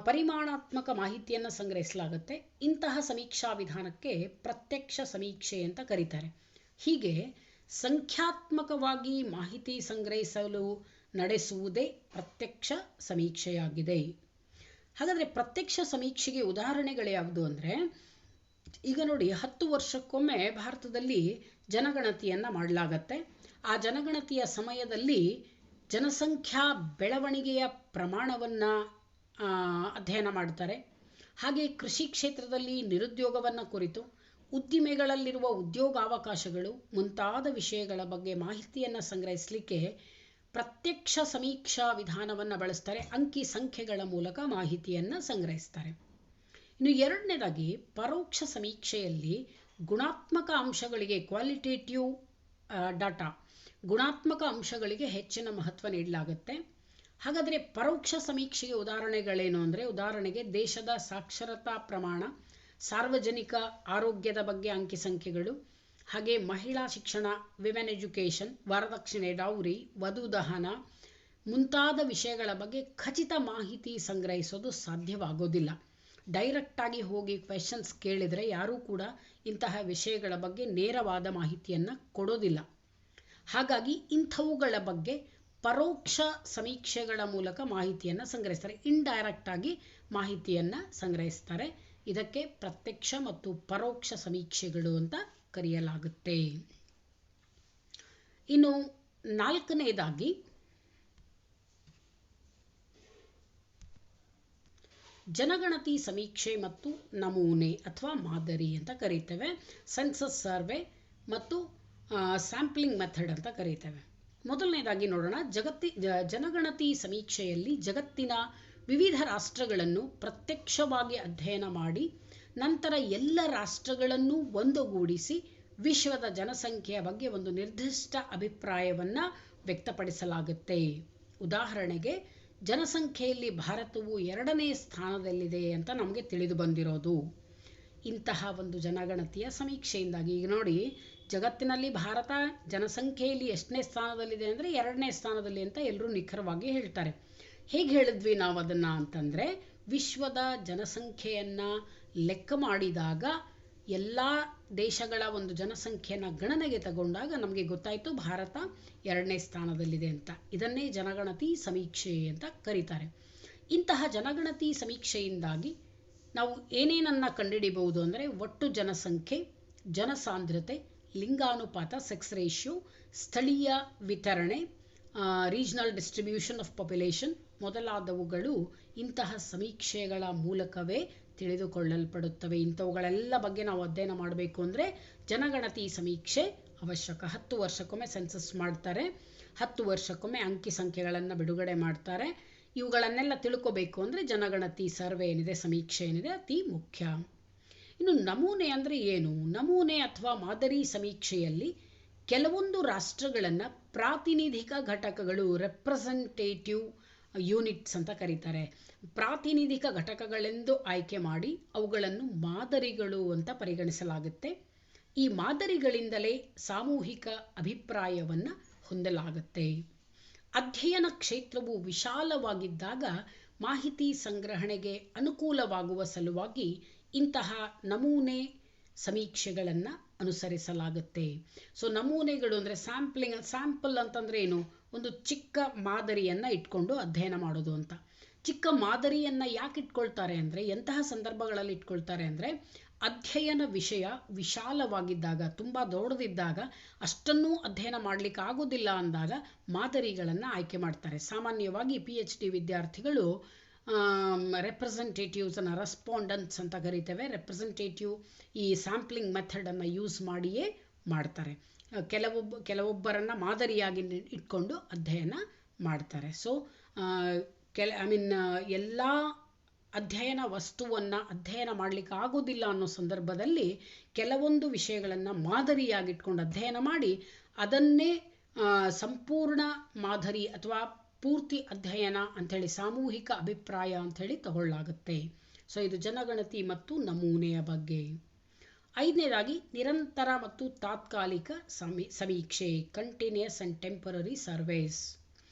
ಪರಿಮಾಣಾತ್ಮಕ ಮಾಹಿತಿಯನ್ನು ಸಂಗ್ರಹಿಸಲಾಗುತ್ತೆ. ಇಂತಹ ಸಮೀಕ್ಷಾ ವಿಧಾನಕ್ಕೆ ಪ್ರತ್ಯಕ್ಷ ಸಮೀಕ್ಷೆ ಅಂತ ಕರೀತಾರೆ. ಹೀಗೆ ಸಂಖ್ಯಾತ್ಮಕವಾಗಿ ಮಾಹಿತಿ ಸಂಗ್ರಹಿಸಲು ನಡೆಸುವುದೇ ಪ್ರತ್ಯಕ್ಷ ಸಮೀಕ್ಷೆಯಾಗಿದೆ. ಹಾಗಾದರೆ ಪ್ರತ್ಯಕ್ಷ ಸಮೀಕ್ಷೆಗೆ ಉದಾಹರಣೆಗಳು ಯಾವುದು ಅಂದರೆ, ಈಗ ನೋಡಿ, 10 ವರ್ಷಕ್ಕೊಮ್ಮೆ ಭಾರತದಲ್ಲಿ ಜನಗಣತಿಯನ್ನು ಮಾಡಲಾಗತ್ತೆ. ಆ ಜನಗಣತಿಯ ಸಮಯದಲ್ಲಿ ಜನಸಂಖ್ಯಾ ಬೆಳವಣಿಗೆಯ ಪ್ರಮಾಣವನ್ನು ಅಧ್ಯಯನ ಮಾಡ್ತಾರೆ. ಹಾಗೆ ಕೃಷಿ ಕ್ಷೇತ್ರದಲ್ಲಿ ನಿರುದ್ಯೋಗವನ್ನು ಕುರಿತು, ಉದ್ದಿಮೆಗಳಲ್ಲಿರುವ ಉದ್ಯೋಗಾವಕಾಶಗಳು ಮುಂತಾದ ವಿಷಯಗಳ ಬಗ್ಗೆ ಮಾಹಿತಿಯನ್ನು ಸಂಗ್ರಹಿಸಲಿಕ್ಕೆ ಪ್ರತ್ಯಕ್ಷ ಸಮೀಕ್ಷಾ ವಿಧಾನವನ್ನು ಬಳಸ್ತಾರೆ. ಅಂಕಿ ಸಂಖ್ಯೆಗಳ ಮೂಲಕ ಮಾಹಿತಿಯನ್ನು ಸಂಗ್ರಹಿಸ್ತಾರೆ. ಇನ್ನು ಎರಡನೇದಾಗಿ ಪರೋಕ್ಷ ಸಮೀಕ್ಷೆಯಲ್ಲಿ ಗುಣಾತ್ಮಕ ಅಂಶಗಳಿಗೆ, ಕ್ವಾಲಿಟೇಟಿವ್ ಡಾಟಾ, ಗುಣಾತ್ಮಕ ಅಂಶಗಳಿಗೆ ಹೆಚ್ಚಿನ ಮಹತ್ವ ನೀಡಲಾಗುತ್ತೆ. ಹಾಗಾದರೆ ಪರೋಕ್ಷ ಸಮೀಕ್ಷೆಗೆ ಉದಾಹರಣೆಗಳೇನು ಅಂದರೆ, ಉದಾಹರಣೆಗೆ ದೇಶದ ಸಾಕ್ಷರತಾ ಪ್ರಮಾಣ, ಸಾರ್ವಜನಿಕ ಆರೋಗ್ಯದ ಬಗ್ಗೆ ಅಂಕಿ ಸಂಖ್ಯೆಗಳು, ಹಾಗೆ ಮಹಿಳಾ ಶಿಕ್ಷಣ, ವಿಮೆನ್ ಎಜುಕೇಷನ್, ವರದಕ್ಷಿಣೆ, ಡೌರಿ, ವಧು ದಹನ ಮುಂತಾದ ವಿಷಯಗಳ ಬಗ್ಗೆ ಖಚಿತ ಮಾಹಿತಿ ಸಂಗ್ರಹಿಸೋದು ಸಾಧ್ಯವಾಗೋದಿಲ್ಲ. ಡೈರೆಕ್ಟಾಗಿ ಹೋಗಿ ಕ್ವೆಶನ್ಸ್ ಕೇಳಿದರೆ ಯಾರೂ ಕೂಡ ಇಂತಹ ವಿಷಯಗಳ ಬಗ್ಗೆ ನೇರವಾದ ಮಾಹಿತಿಯನ್ನು ಕೊಡೋದಿಲ್ಲ. ಹಾಗಾಗಿ ಇಂಥವುಗಳ ಬಗ್ಗೆ ಪರೋಕ್ಷ ಸಮೀಕ್ಷೆಗಳ ಮೂಲಕ ಮಾಹಿತಿಯನ್ನು ಸಂಗ್ರಹಿಸ್ತಾರೆ. ಇಂಡೈರೆಕ್ಟ್ ಆಗಿ ಮಾಹಿತಿಯನ್ನು ಸಂಗ್ರಹಿಸ್ತಾರೆ. ಇದಕ್ಕೆ ಪ್ರತ್ಯಕ್ಷ ಮತ್ತು ಪರೋಕ್ಷ ಸಮೀಕ್ಷೆಗಳು ಅಂತ ಕರೆಯಲಾಗುತ್ತೆ. ಇನ್ನು ನಾಲ್ಕನೇದಾಗಿ ಜನಗಣತಿ ಸಮೀಕ್ಷೆ ಮತ್ತು ನಮೂನೆ ಅಥವಾ ಮಾದರಿ ಅಂತ ಕರೀತೇವೆ. ಸೆನ್ಸಸ್ ಸರ್ವೆ ಮತ್ತು ಸ್ಯಾಂಪ್ಲಿಂಗ್ ಮೆಥಡ್ ಅಂತ ಕರೀತೇವೆ. ಮೊದಲನೇದಾಗಿ ನೋಡೋಣ, ಜನಗಣತಿ ಸಮೀಕ್ಷೆಯಲ್ಲಿ ಜಗತ್ತಿನ ವಿವಿಧ ರಾಷ್ಟ್ರಗಳನ್ನು ಪ್ರತ್ಯಕ್ಷವಾಗಿ ಅಧ್ಯಯನ ಮಾಡಿ ನಂತರ ಎಲ್ಲ ರಾಷ್ಟ್ರಗಳನ್ನು ಒಂದುಗೂಡಿಸಿ ವಿಶ್ವದ ಜನಸಂಖ್ಯೆಯ ಬಗ್ಗೆ ಒಂದು ನಿರ್ದಿಷ್ಟ ಅಭಿಪ್ರಾಯವನ್ನು ವ್ಯಕ್ತಪಡಿಸಲಾಗುತ್ತೆ. ಉದಾಹರಣೆಗೆ, ಜನಸಂಖ್ಯೆಯಲ್ಲಿ ಭಾರತವು 2ನೇ ಸ್ಥಾನದಲ್ಲಿದೆ ಅಂತ ನಮಗೆ ತಿಳಿದು ಬಂದಿರೋದು ಇಂತಹ ಒಂದು ಜನಗಣತಿಯ ಸಮೀಕ್ಷೆಯಿಂದಾಗಿ. ಈಗ ನೋಡಿ, ಜಗತ್ತಿನಲ್ಲಿ ಭಾರತ ಜನಸಂಖ್ಯೆಯಲ್ಲಿ ಎಷ್ಟನೇ ಸ್ಥಾನದಲ್ಲಿದೆ ಅಂದರೆ 2ನೇ ಸ್ಥಾನದಲ್ಲಿ ಅಂತ ಎಲ್ಲರೂ ನಿಖರವಾಗಿ ಹೇಳ್ತಾರೆ. ಹೇಗೆ ಹೇಳಿದ್ವಿ ನಾವು ಅದನ್ನು ಅಂತಂದರೆ, ವಿಶ್ವದ ಜನಸಂಖ್ಯೆಯನ್ನು ಲೆಕ್ಕ ಮಾಡಿದಾಗ ಎಲ್ಲ ದೇಶಗಳ ಒಂದು ಜನಸಂಖ್ಯೆಯನ್ನು ಗಣನೆಗೆ ತಗೊಂಡಾಗ ನಮಗೆ ಗೊತ್ತಾಯಿತು ಭಾರತ 2ನೇ ಸ್ಥಾನದಲ್ಲಿದೆ ಅಂತ. ಇದನ್ನೇ ಜನಗಣತಿ ಸಮೀಕ್ಷೆ ಅಂತ ಕರೀತಾರೆ. ಇಂತಹ ಜನಗಣತಿ ಸಮೀಕ್ಷೆಯಿಂದಾಗಿ ನಾವು ಏನೇನನ್ನು ಕಂಡುಹಿಡಿಯಬಹುದು ಅಂದರೆ, ಒಟ್ಟು ಜನಸಂಖ್ಯೆ, ಜನಸಾಂದ್ರತೆ, ಲಿಂಗಾನುಪಾತ, ಸೆಕ್ಸ್ ರೇಷಿಯೋ, ಸ್ಥಳೀಯ ವಿತರಣೆ, ರೀಜನಲ್ ಡಿಸ್ಟ್ರಿಬ್ಯೂಷನ್ ಆಫ್ ಪಾಪ್ಯುಲೇಷನ್ ಮೊದಲಾದವುಗಳು ಇಂತಹ ಸಮೀಕ್ಷೆಗಳ ಮೂಲಕವೇ ತಿಳಿದುಕೊಳ್ಳಲ್ಪಡುತ್ತವೆ. ಇಂಥವುಗಳೆಲ್ಲ ಬಗ್ಗೆ ನಾವು ಅಧ್ಯಯನ ಮಾಡಬೇಕು ಅಂದರೆ ಜನಗಣತಿ ಸಮೀಕ್ಷೆ ಅವಶ್ಯಕ. 10 ವರ್ಷಕ್ಕೊಮ್ಮೆ ಸೆನ್ಸಸ್ ಮಾಡ್ತಾರೆ, 10 ವರ್ಷಕ್ಕೊಮ್ಮೆ ಅಂಕಿ ಸಂಖ್ಯೆಗಳನ್ನು ಬಿಡುಗಡೆ ಮಾಡ್ತಾರೆ. ಇವುಗಳನ್ನೆಲ್ಲ ತಿಳ್ಕೋಬೇಕು ಅಂದರೆ ಜನಗಣತಿ ಸರ್ವೆ ಏನಿದೆ, ಸಮೀಕ್ಷೆ ಏನಿದೆ, ಅತಿ ಮುಖ್ಯ. ಇನ್ನು ನಮೂನೆ ಅಂದರೆ ಏನು? ನಮೂನೆ ಅಥವಾ ಮಾದರಿ ಸಮೀಕ್ಷೆಯಲ್ಲಿ ಕೆಲವೊಂದು ರಾಷ್ಟ್ರಗಳನ್ನು ಪ್ರಾತಿನಿಧಿಕ ಘಟಕಗಳು, ರೆಪ್ರೆಸೆಂಟೇಟಿವ್ ಯೂನಿಟ್ಸ್ ಅಂತ ಕರೀತಾರೆ, ಪ್ರಾತಿನಿಧಿಕ ಘಟಕಗಳೆಂದು ಆಯ್ಕೆ ಮಾಡಿ ಅವುಗಳನ್ನು ಮಾದರಿಗಳು ಅಂತ ಪರಿಗಣಿಸಲಾಗುತ್ತೆ. ಈ ಮಾದರಿಗಳಿಂದಲೇ ಸಾಮೂಹಿಕ ಅಭಿಪ್ರಾಯವನ್ನು ಹೊಂದಲಾಗುತ್ತೆ. ಅಧ್ಯಯನ ಕ್ಷೇತ್ರವು ವಿಶಾಲವಾಗಿದ್ದಾಗ ಮಾಹಿತಿ ಸಂಗ್ರಹಣೆಗೆ ಅನುಕೂಲವಾಗುವ ಸಲುವಾಗಿ ಇಂತಹ ನಮೂನೆ ಸಮೀಕ್ಷೆಗಳನ್ನು ಅನುಸರಿಸಲಾಗುತ್ತೆ. ಸೊ ನಮೂನೆಗಳು ಅಂದರೆ ಸ್ಯಾಂಪಲ್ ಅಂತಂದರೆ ಏನು? ಒಂದು ಚಿಕ್ಕ ಮಾದರಿಯನ್ನು ಇಟ್ಕೊಂಡು ಅಧ್ಯಯನ ಮಾಡೋದು ಅಂತ. ಚಿಕ್ಕ ಮಾದರಿಯನ್ನು ಯಾಕೆ ಇಟ್ಕೊಳ್ತಾರೆ ಅಂದರೆ, ಎಂತಹ ಸಂದರ್ಭಗಳಲ್ಲಿ ಇಟ್ಕೊಳ್ತಾರೆ ಅಂದರೆ, ಅಧ್ಯಯನ ವಿಷಯ ವಿಶಾಲವಾಗಿದ್ದಾಗ, ತುಂಬ ದೊಡ್ಡದಿದ್ದಾಗ ಅಷ್ಟನ್ನೂ ಅಧ್ಯಯನ ಮಾಡಲಿಕ್ಕೆ ಆಗೋದಿಲ್ಲ ಅಂದಾಗ ಮಾದರಿಗಳನ್ನು ಆಯ್ಕೆ ಮಾಡ್ತಾರೆ. ಸಾಮಾನ್ಯವಾಗಿ PhD ವಿದ್ಯಾರ್ಥಿಗಳು ರೆಪ್ರೆಸೆಂಟೇಟಿವ್ಸನ್ನು ರೆಸ್ಪಾಂಡೆಂಟ್ಸ್ ಅಂತ ಕರಿತೇವೆ. ರೆಪ್ರೆಸೆಂಟೇಟಿವ್ ಈ ಸ್ಯಾಂಪ್ಲಿಂಗ್ ಮೆಥಡನ್ನು ಯೂಸ್ ಮಾಡಿಯೇ ಮಾಡ್ತಾರೆ. ಕೆಲವೊಬ್ಬರನ್ನು ಮಾದರಿಯಾಗಿ ಇಟ್ಕೊಂಡು ಅಧ್ಯಯನ ಮಾಡ್ತಾರೆ. ಸೊ ಎಲ್ಲ ಅಧ್ಯಯನ ವಸ್ತುವನ್ನು ಅಧ್ಯಯನ ಮಾಡಲಿಕ್ಕೆ ಆಗೋದಿಲ್ಲ ಅನ್ನೋ ಸಂದರ್ಭದಲ್ಲಿ ಕೆಲವೊಂದು ವಿಷಯಗಳನ್ನು ಮಾದರಿಯಾಗಿಟ್ಕೊಂಡು ಅಧ್ಯಯನ ಮಾಡಿ ಅದನ್ನೇ ಸಂಪೂರ್ಣ ಮಾದರಿ ಅಥವಾ ಪೂರ್ತಿ ಅಧ್ಯಯನ ಅಂಥೇಳಿ ಸಾಮೂಹಿಕ ಅಭಿಪ್ರಾಯ ಅಂಥೇಳಿ ತಗೊಳ್ಳಾಗುತ್ತೆ. ಸೊ ಇದು ಜನಗಣತಿ ಮತ್ತು ನಮೂನೆಯ ಬಗ್ಗೆ. 5ನೇದಾಗಿ ನಿರಂತರ ಮತ್ತು ತಾತ್ಕಾಲಿಕ ಸಮೀಕ್ಷೆ, ಕಂಟಿನ್ಯೂಯಸ್ ಆ್ಯಂಡ್ ಟೆಂಪರರಿ ಸರ್ವೇಸ್.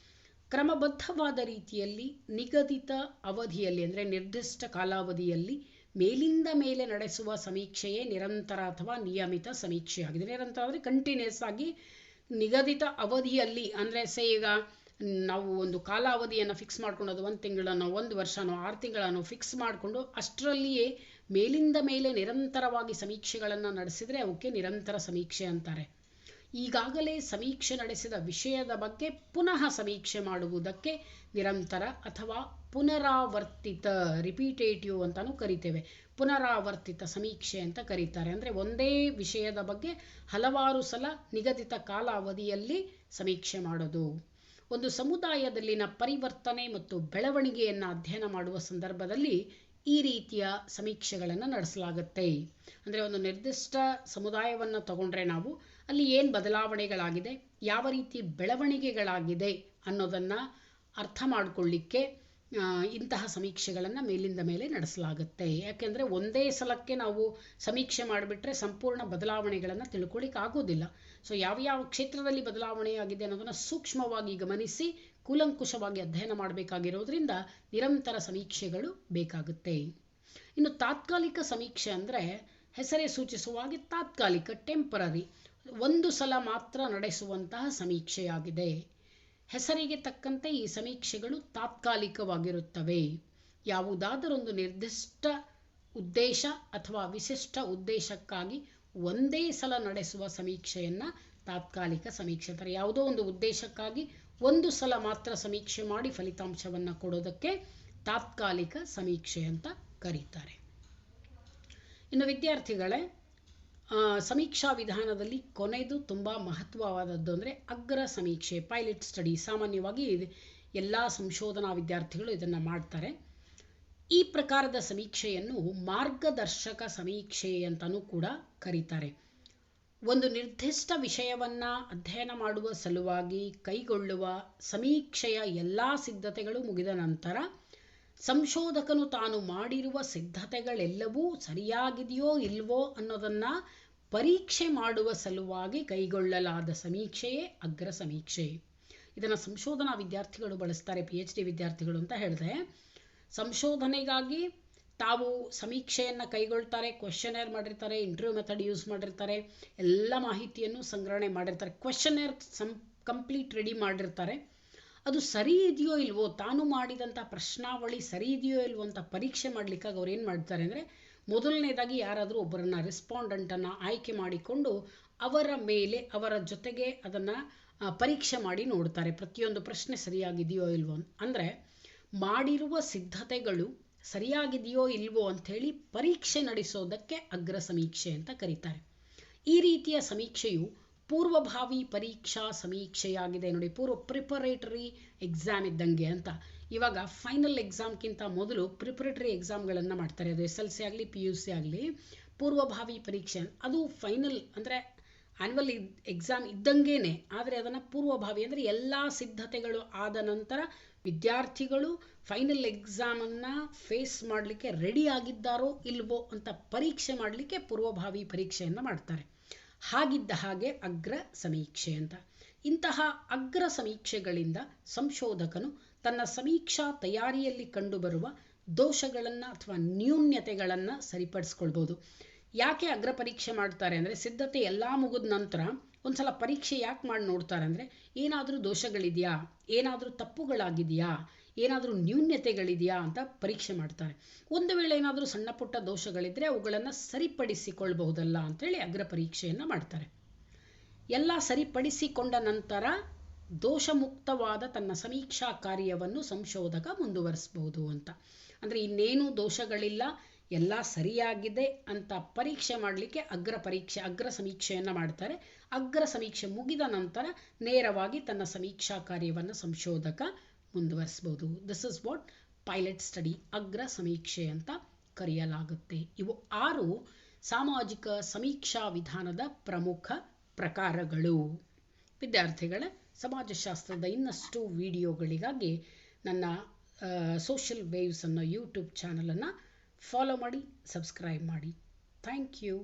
ಕ್ರಮಬದ್ಧವಾದ ರೀತಿಯಲ್ಲಿ ನಿಗದಿತ ಅವಧಿಯಲ್ಲಿ ಅಂದರೆ ನಿರ್ದಿಷ್ಟ ಕಾಲಾವಧಿಯಲ್ಲಿ ಮೇಲಿಂದ ಮೇಲೆ ನಡೆಸುವ ಸಮೀಕ್ಷೆಯೇ ನಿರಂತರ ಅಥವಾ ನಿಯಮಿತ ಸಮೀಕ್ಷೆಯಾಗಿದೆ. ನಿರಂತರ ಅಂದರೆ ಕಂಟಿನ್ಯೂಸ್ ಆಗಿ ನಿಗದಿತ ಅವಧಿಯಲ್ಲಿ, ಅಂದರೆ ಈಗ ನಾವು ಒಂದು ಕಾಲಾವಧಿಯನ್ನು ಫಿಕ್ಸ್ ಮಾಡ್ಕೊಂಡು ಅದು 1 ತಿಂಗಳನ್ನೋ 1 ವರ್ಷನೋ 6 ತಿಂಗಳನ್ನೋ ಫಿಕ್ಸ್ ಮಾಡಿಕೊಂಡು ಅಷ್ಟರಲ್ಲಿಯೇ ಮೇಲಿಂದ ಮೇಲೆ ನಿರಂತರವಾಗಿ ಸಮೀಕ್ಷೆಗಳನ್ನು ನಡೆಸಿದರೆ ಅವಕ್ಕೆ ನಿರಂತರ ಸಮೀಕ್ಷೆ ಅಂತಾರೆ. ಈಗಾಗಲೇ ಸಮೀಕ್ಷೆ ನಡೆಸಿದ ವಿಷಯದ ಬಗ್ಗೆ ಪುನಃ ಸಮೀಕ್ಷೆ ಮಾಡುವುದಕ್ಕೆ ನಿರಂತರ ಅಥವಾ ಪುನರಾವರ್ತಿತ ರಿಪೀಟೇಟಿವ್ ಅಂತಲೂ ಕರಿತೇವೆ. ಪುನರಾವರ್ತಿತ ಸಮೀಕ್ಷೆ ಅಂತ ಕರೀತಾರೆ. ಅಂದರೆ ಒಂದೇ ವಿಷಯದ ಬಗ್ಗೆ ಹಲವಾರು ಸಲ ನಿಗದಿತ ಕಾಲಾವಧಿಯಲ್ಲಿ ಸಮೀಕ್ಷೆ ಮಾಡೋದು. ಒಂದು ಸಮುದಾಯದಲ್ಲಿನ ಪರಿವರ್ತನೆ ಮತ್ತು ಬೆಳವಣಿಗೆಯನ್ನು ಅಧ್ಯಯನ ಮಾಡುವ ಸಂದರ್ಭದಲ್ಲಿ ಈ ರೀತಿಯ ಸಮೀಕ್ಷೆಗಳನ್ನು ನಡೆಸಲಾಗುತ್ತೆ. ಅಂದರೆ ಒಂದು ನಿರ್ದಿಷ್ಟ ಸಮುದಾಯವನ್ನು ತಗೊಂಡ್ರೆ ನಾವು ಅಲ್ಲಿ ಏನು ಬದಲಾವಣೆಗಳಾಗಿದೆ, ಯಾವ ರೀತಿ ಬೆಳವಣಿಗೆಗಳಾಗಿದೆ ಅನ್ನೋದನ್ನು ಅರ್ಥ ಮಾಡಿಕೊಳ್ಳಿಕ್ಕೆ ಇಂತಹ ಸಮೀಕ್ಷೆಗಳನ್ನು ಮೇಲಿಂದ ಮೇಲೆ ನಡೆಸಲಾಗುತ್ತೆ. ಯಾಕೆಂದರೆ ಒಂದೇ ಸಲಕ್ಕೆ ನಾವು ಸಮೀಕ್ಷೆ ಮಾಡಿಬಿಟ್ರೆ ಸಂಪೂರ್ಣ ಬದಲಾವಣೆಗಳನ್ನು ತಿಳ್ಕೊಳ್ಳಿಕ್ಕೆ ಆಗೋದಿಲ್ಲ. ಸೊ ಯಾವ ಕ್ಷೇತ್ರದಲ್ಲಿ ಬದಲಾವಣೆಯಾಗಿದೆ ಅನ್ನೋದನ್ನು ಸೂಕ್ಷ್ಮವಾಗಿ ಗಮನಿಸಿ ಕೂಲಂಕುಷವಾಗಿ ಅಧ್ಯಯನ ಮಾಡಬೇಕಾಗಿರೋದ್ರಿಂದ ನಿರಂತರ ಸಮೀಕ್ಷೆಗಳು ಬೇಕಾಗುತ್ತೆ. ಇನ್ನು ತಾತ್ಕಾಲಿಕ ಸಮೀಕ್ಷೆ ಅಂದರೆ ಹೆಸರೇ ಸೂಚಿಸುವ ಹಾಗೆ ತಾತ್ಕಾಲಿಕ, ಟೆಂಪರರಿ, ಒಂದು ಸಲ ಮಾತ್ರ ನಡೆಸುವಂತಹ ಸಮೀಕ್ಷೆಯಾಗಿದೆ. ಹೆಸರಿಗೆ ತಕ್ಕಂತೆ ಈ ಸಮೀಕ್ಷೆಗಳು ತಾತ್ಕಾಲಿಕವಾಗಿರುತ್ತವೆ. ಯಾವುದಾದರೊಂದು ನಿರ್ದಿಷ್ಟ ಉದ್ದೇಶ ಅಥವಾ ವಿಶಿಷ್ಟ ಉದ್ದೇಶಕ್ಕಾಗಿ ಒಂದೇ ಸಲ ನಡೆಸುವ ಸಮೀಕ್ಷೆಯನ್ನು ತಾತ್ಕಾಲಿಕ ಸಮೀಕ್ಷೆ ಅಂತಾರೆ. ಯಾವುದೋ ಒಂದು ಉದ್ದೇಶಕ್ಕಾಗಿ ಒಂದು ಸಲ ಮಾತ್ರ ಸಮೀಕ್ಷೆ ಮಾಡಿ ಫಲಿತಾಂಶವನ್ನು ಕೊಡೋದಕ್ಕೆ ತಾತ್ಕಾಲಿಕ ಸಮೀಕ್ಷೆ ಅಂತ ಕರೀತಾರೆ. ಇನ್ನು ವಿದ್ಯಾರ್ಥಿಗಳೇ, ಸಮೀಕ್ಷಾ ವಿಧಾನದಲ್ಲಿ ಕೊನೆಯದು ತುಂಬ ಮಹತ್ವವಾದದ್ದು ಅಂದರೆ ಅಗ್ರ ಸಮೀಕ್ಷೆ, ಪೈಲಟ್ ಸ್ಟಡಿ. ಸಾಮಾನ್ಯವಾಗಿ ಎಲ್ಲ ಸಂಶೋಧನಾ ವಿದ್ಯಾರ್ಥಿಗಳು ಇದನ್ನು ಮಾಡ್ತಾರೆ. ಈ ಪ್ರಕಾರದ ಸಮೀಕ್ಷೆಯನ್ನು ಮಾರ್ಗದರ್ಶಕ ಸಮೀಕ್ಷೆ ಅಂತಲೂ ಕೂಡ ಕರೀತಾರೆ. ಒಂದು ನಿರ್ದಿಷ್ಟ ವಿಷಯವನ್ನು ಅಧ್ಯಯನ ಮಾಡುವ ಸಲುವಾಗಿ ಕೈಗೊಳ್ಳುವ ಸಮೀಕ್ಷೆಯ ಎಲ್ಲ ಸಿದ್ಧತೆಗಳು ಮುಗಿದ ನಂತರ ಸಂಶೋಧಕನು ತಾನು ಮಾಡಿರುವ ಸಿದ್ಧತೆಗಳೆಲ್ಲವೂ ಸರಿಯಾಗಿದೆಯೋ ಇಲ್ವೋ ಅನ್ನೋದನ್ನು ಪರೀಕ್ಷೆ ಮಾಡುವ ಸಲುವಾಗಿ ಕೈಗೊಳ್ಳಲಾದ ಸಮೀಕ್ಷೆಯೇ ಅಗ್ರ ಸಮೀಕ್ಷೆ. ಇದನ್ನು ಸಂಶೋಧನಾ ವಿದ್ಯಾರ್ಥಿಗಳು ಬಳಸ್ತಾರೆ, PhD ವಿದ್ಯಾರ್ಥಿಗಳು ಅಂತ ಹೇಳಿದೆ. ಸಂಶೋಧನೆಗಾಗಿ ತಾವು ಸಮೀಕ್ಷೆಯನ್ನು ಕೈಗೊಳ್ತಾರೆ, ಕ್ವೆಶ್ಚನೇರ್ ಮಾಡಿರ್ತಾರೆ, ಇಂಟರ್ವ್ಯೂ ಮೆಥಡ್ ಯೂಸ್ ಮಾಡಿರ್ತಾರೆ, ಎಲ್ಲ ಮಾಹಿತಿಯನ್ನು ಸಂಗ್ರಹಣೆ ಮಾಡಿರ್ತಾರೆ, ಕ್ವೆಶ್ಚನೇರ್ ಕಂಪ್ಲೀಟ್ ರೆಡಿ ಮಾಡಿರ್ತಾರೆ. ಅದು ಸರಿ ಇದೆಯೋ ಇಲ್ವೋ, ತಾನು ಮಾಡಿದಂಥ ಪ್ರಶ್ನಾವಳಿ ಸರಿ ಇದೆಯೋ ಇಲ್ವೋ ಅಂತ ಪರೀಕ್ಷೆ ಮಾಡಲಿಕ್ಕಾಗಿ ಅವ್ರು ಏನು ಮಾಡ್ತಾರೆ ಅಂದರೆ, ಮೊದಲನೇದಾಗಿ ಯಾರಾದರೂ ಒಬ್ಬರನ್ನು ರೆಸ್ಪಾಂಡೆಂಟನ್ನು ಆಯ್ಕೆ ಮಾಡಿಕೊಂಡು ಅವರ ಜೊತೆಗೆ ಅದನ್ನು ಪರೀಕ್ಷೆ ಮಾಡಿ ನೋಡ್ತಾರೆ, ಪ್ರತಿಯೊಂದು ಪ್ರಶ್ನೆ ಸರಿಯಾಗಿದೆಯೋ ಇಲ್ವೋ. ಅಂದರೆ ಮಾಡಿರುವ ಸಿದ್ಧತೆಗಳು ಸರಿಯಾಗಿದೆಯೋ ಇಲ್ವೋ ಅಂಥೇಳಿ ಪರೀಕ್ಷೆ ನಡೆಸೋದಕ್ಕೆ ಅಗ್ರ ಸಮೀಕ್ಷೆ ಅಂತ ಕರೀತಾರೆ. ಈ ರೀತಿಯ ಸಮೀಕ್ಷೆಯು ಪೂರ್ವಭಾವಿ ಪರೀಕ್ಷಾ ಸಮೀಕ್ಷೆಯಾಗಿದೆ. ನೋಡಿ, ಪ್ರಿಪರೇಟರಿ ಎಕ್ಸಾಮ್ ಇದ್ದಂಗೆ ಅಂತ. ಇವಾಗ ಫೈನಲ್ ಎಕ್ಸಾಮ್ಗಿಂತ ಮೊದಲು ಪ್ರಿಪರೇಟರಿ ಎಕ್ಸಾಮ್ಗಳನ್ನು ಮಾಡ್ತಾರೆ. ಅದು SLC ಆಗಲಿ PUC ಆಗಲಿ. ಪೂರ್ವಭಾವಿ ಪರೀಕ್ಷೆ ಅದು ಫೈನಲ್ ಅಂದರೆ ಆ್ಯನ್ಯುವಲ್ ಎಕ್ಸಾಮ್ ಇದ್ದಂಗೇನೆ, ಆದರೆ ಅದನ್ನು ಪೂರ್ವಭಾವಿ ಅಂದರೆ ಎಲ್ಲ ಸಿದ್ಧತೆಗಳು ಆದ ನಂತರ ವಿದ್ಯಾರ್ಥಿಗಳು ಫೈನಲ್ ಎಕ್ಸಾಮನ್ನು ಫೇಸ್ ಮಾಡಲಿಕ್ಕೆ ರೆಡಿ ಆಗಿದ್ದಾರೋ ಇಲ್ವೋ ಅಂತ ಪರೀಕ್ಷೆ ಮಾಡಲಿಕ್ಕೆ ಪೂರ್ವಭಾವಿ ಪರೀಕ್ಷೆಯನ್ನು ಮಾಡ್ತಾರೆ. ಹಾಗಿದ್ದ ಹಾಗೆ ಅಗ್ರ ಸಮೀಕ್ಷೆ ಅಂತ. ಇಂತಹ ಅಗ್ರ ಸಮೀಕ್ಷೆಗಳಿಂದ ಸಂಶೋಧಕನು ತನ್ನ ಸಮೀಕ್ಷಾ ತಯಾರಿಯಲ್ಲಿ ಕಂಡುಬರುವ ದೋಷಗಳನ್ನು ಅಥವಾ ನ್ಯೂನ್ಯತೆಗಳನ್ನು ಸರಿಪಡಿಸ್ಕೊಳ್ಬೋದು. ಯಾಕೆ ಅಗ್ರ ಪರೀಕ್ಷೆ ಮಾಡ್ತಾರೆ ಅಂದರೆ, ಸಿದ್ಧತೆ ಎಲ್ಲ ಮುಗಿದ ನಂತರ ಒಂದ್ಸಲ ಪರೀಕ್ಷೆ ಯಾಕೆ ಮಾಡಿ ನೋಡ್ತಾರೆ ಅಂದರೆ ಏನಾದರೂ ದೋಷಗಳಿದೆಯಾ, ಏನಾದರೂ ತಪ್ಪುಗಳಾಗಿದೆಯಾ, ಏನಾದರೂ ನ್ಯೂನ್ಯತೆಗಳಿದೆಯಾ ಅಂತ ಪರೀಕ್ಷೆ ಮಾಡ್ತಾರೆ. ಒಂದು ವೇಳೆ ಏನಾದರೂ ಸಣ್ಣ ಪುಟ್ಟ ದೋಷಗಳಿದ್ದರೆ ಅವುಗಳನ್ನು ಸರಿಪಡಿಸಿಕೊಳ್ಬಹುದಲ್ಲ ಅಂಥೇಳಿ ಅಗ್ರ ಪರೀಕ್ಷೆಯನ್ನು ಮಾಡ್ತಾರೆ. ಎಲ್ಲ ಸರಿಪಡಿಸಿಕೊಂಡ ನಂತರ ದೋಷಮುಕ್ತವಾದ ತನ್ನ ಸಮೀಕ್ಷಾ ಕಾರ್ಯವನ್ನು ಸಂಶೋಧಕ ಮುಂದುವರಿಸಬಹುದು ಅಂತ. ಅಂದರೆ ಇನ್ನೇನು ದೋಷಗಳಿಲ್ಲ, ಎಲ್ಲ ಸರಿಯಾಗಿದೆ ಅಂತ ಪರೀಕ್ಷೆ ಮಾಡಲಿಕ್ಕೆ ಅಗ್ರ ಸಮೀಕ್ಷೆಯನ್ನು ಮಾಡ್ತಾರೆ. ಅಗ್ರ ಸಮೀಕ್ಷೆ ಮುಗಿದ ನಂತರ ನೇರವಾಗಿ ತನ್ನ ಸಮೀಕ್ಷಾ ಕಾರ್ಯವನ್ನು ಸಂಶೋಧಕ ಮುಂದುವರಿಸಬಹುದು. This is what pilot study, ಅಗ್ರ ಸಮೀಕ್ಷೆ ಅಂತ ಕರೆಯಲಾಗುತ್ತೆ. ಇವು 6 ಸಾಮಾಜಿಕ ಸಮೀಕ್ಷಾ ವಿಧಾನದ ಪ್ರಮುಖ ಪ್ರಕಾರಗಳು. ವಿದ್ಯಾರ್ಥಿಗಳೇ, ಸಮಾಜಶಾಸ್ತ್ರದ ಇನ್ನಷ್ಟು ವಿಡಿಯೋಗಳಿಗಾಗಿ ನನ್ನ ಸೋಷಿಯಲ್ ವೇವ್ಸ್ ಅನ್ನೋ ಯೂಟ್ಯೂಬ್ ಚಾನಲನ್ನು ಫಾಲೋ ಮಾಡಿ, ಸಬ್ಸ್ಕ್ರೈಬ್ ಮಾಡಿ. Thank you.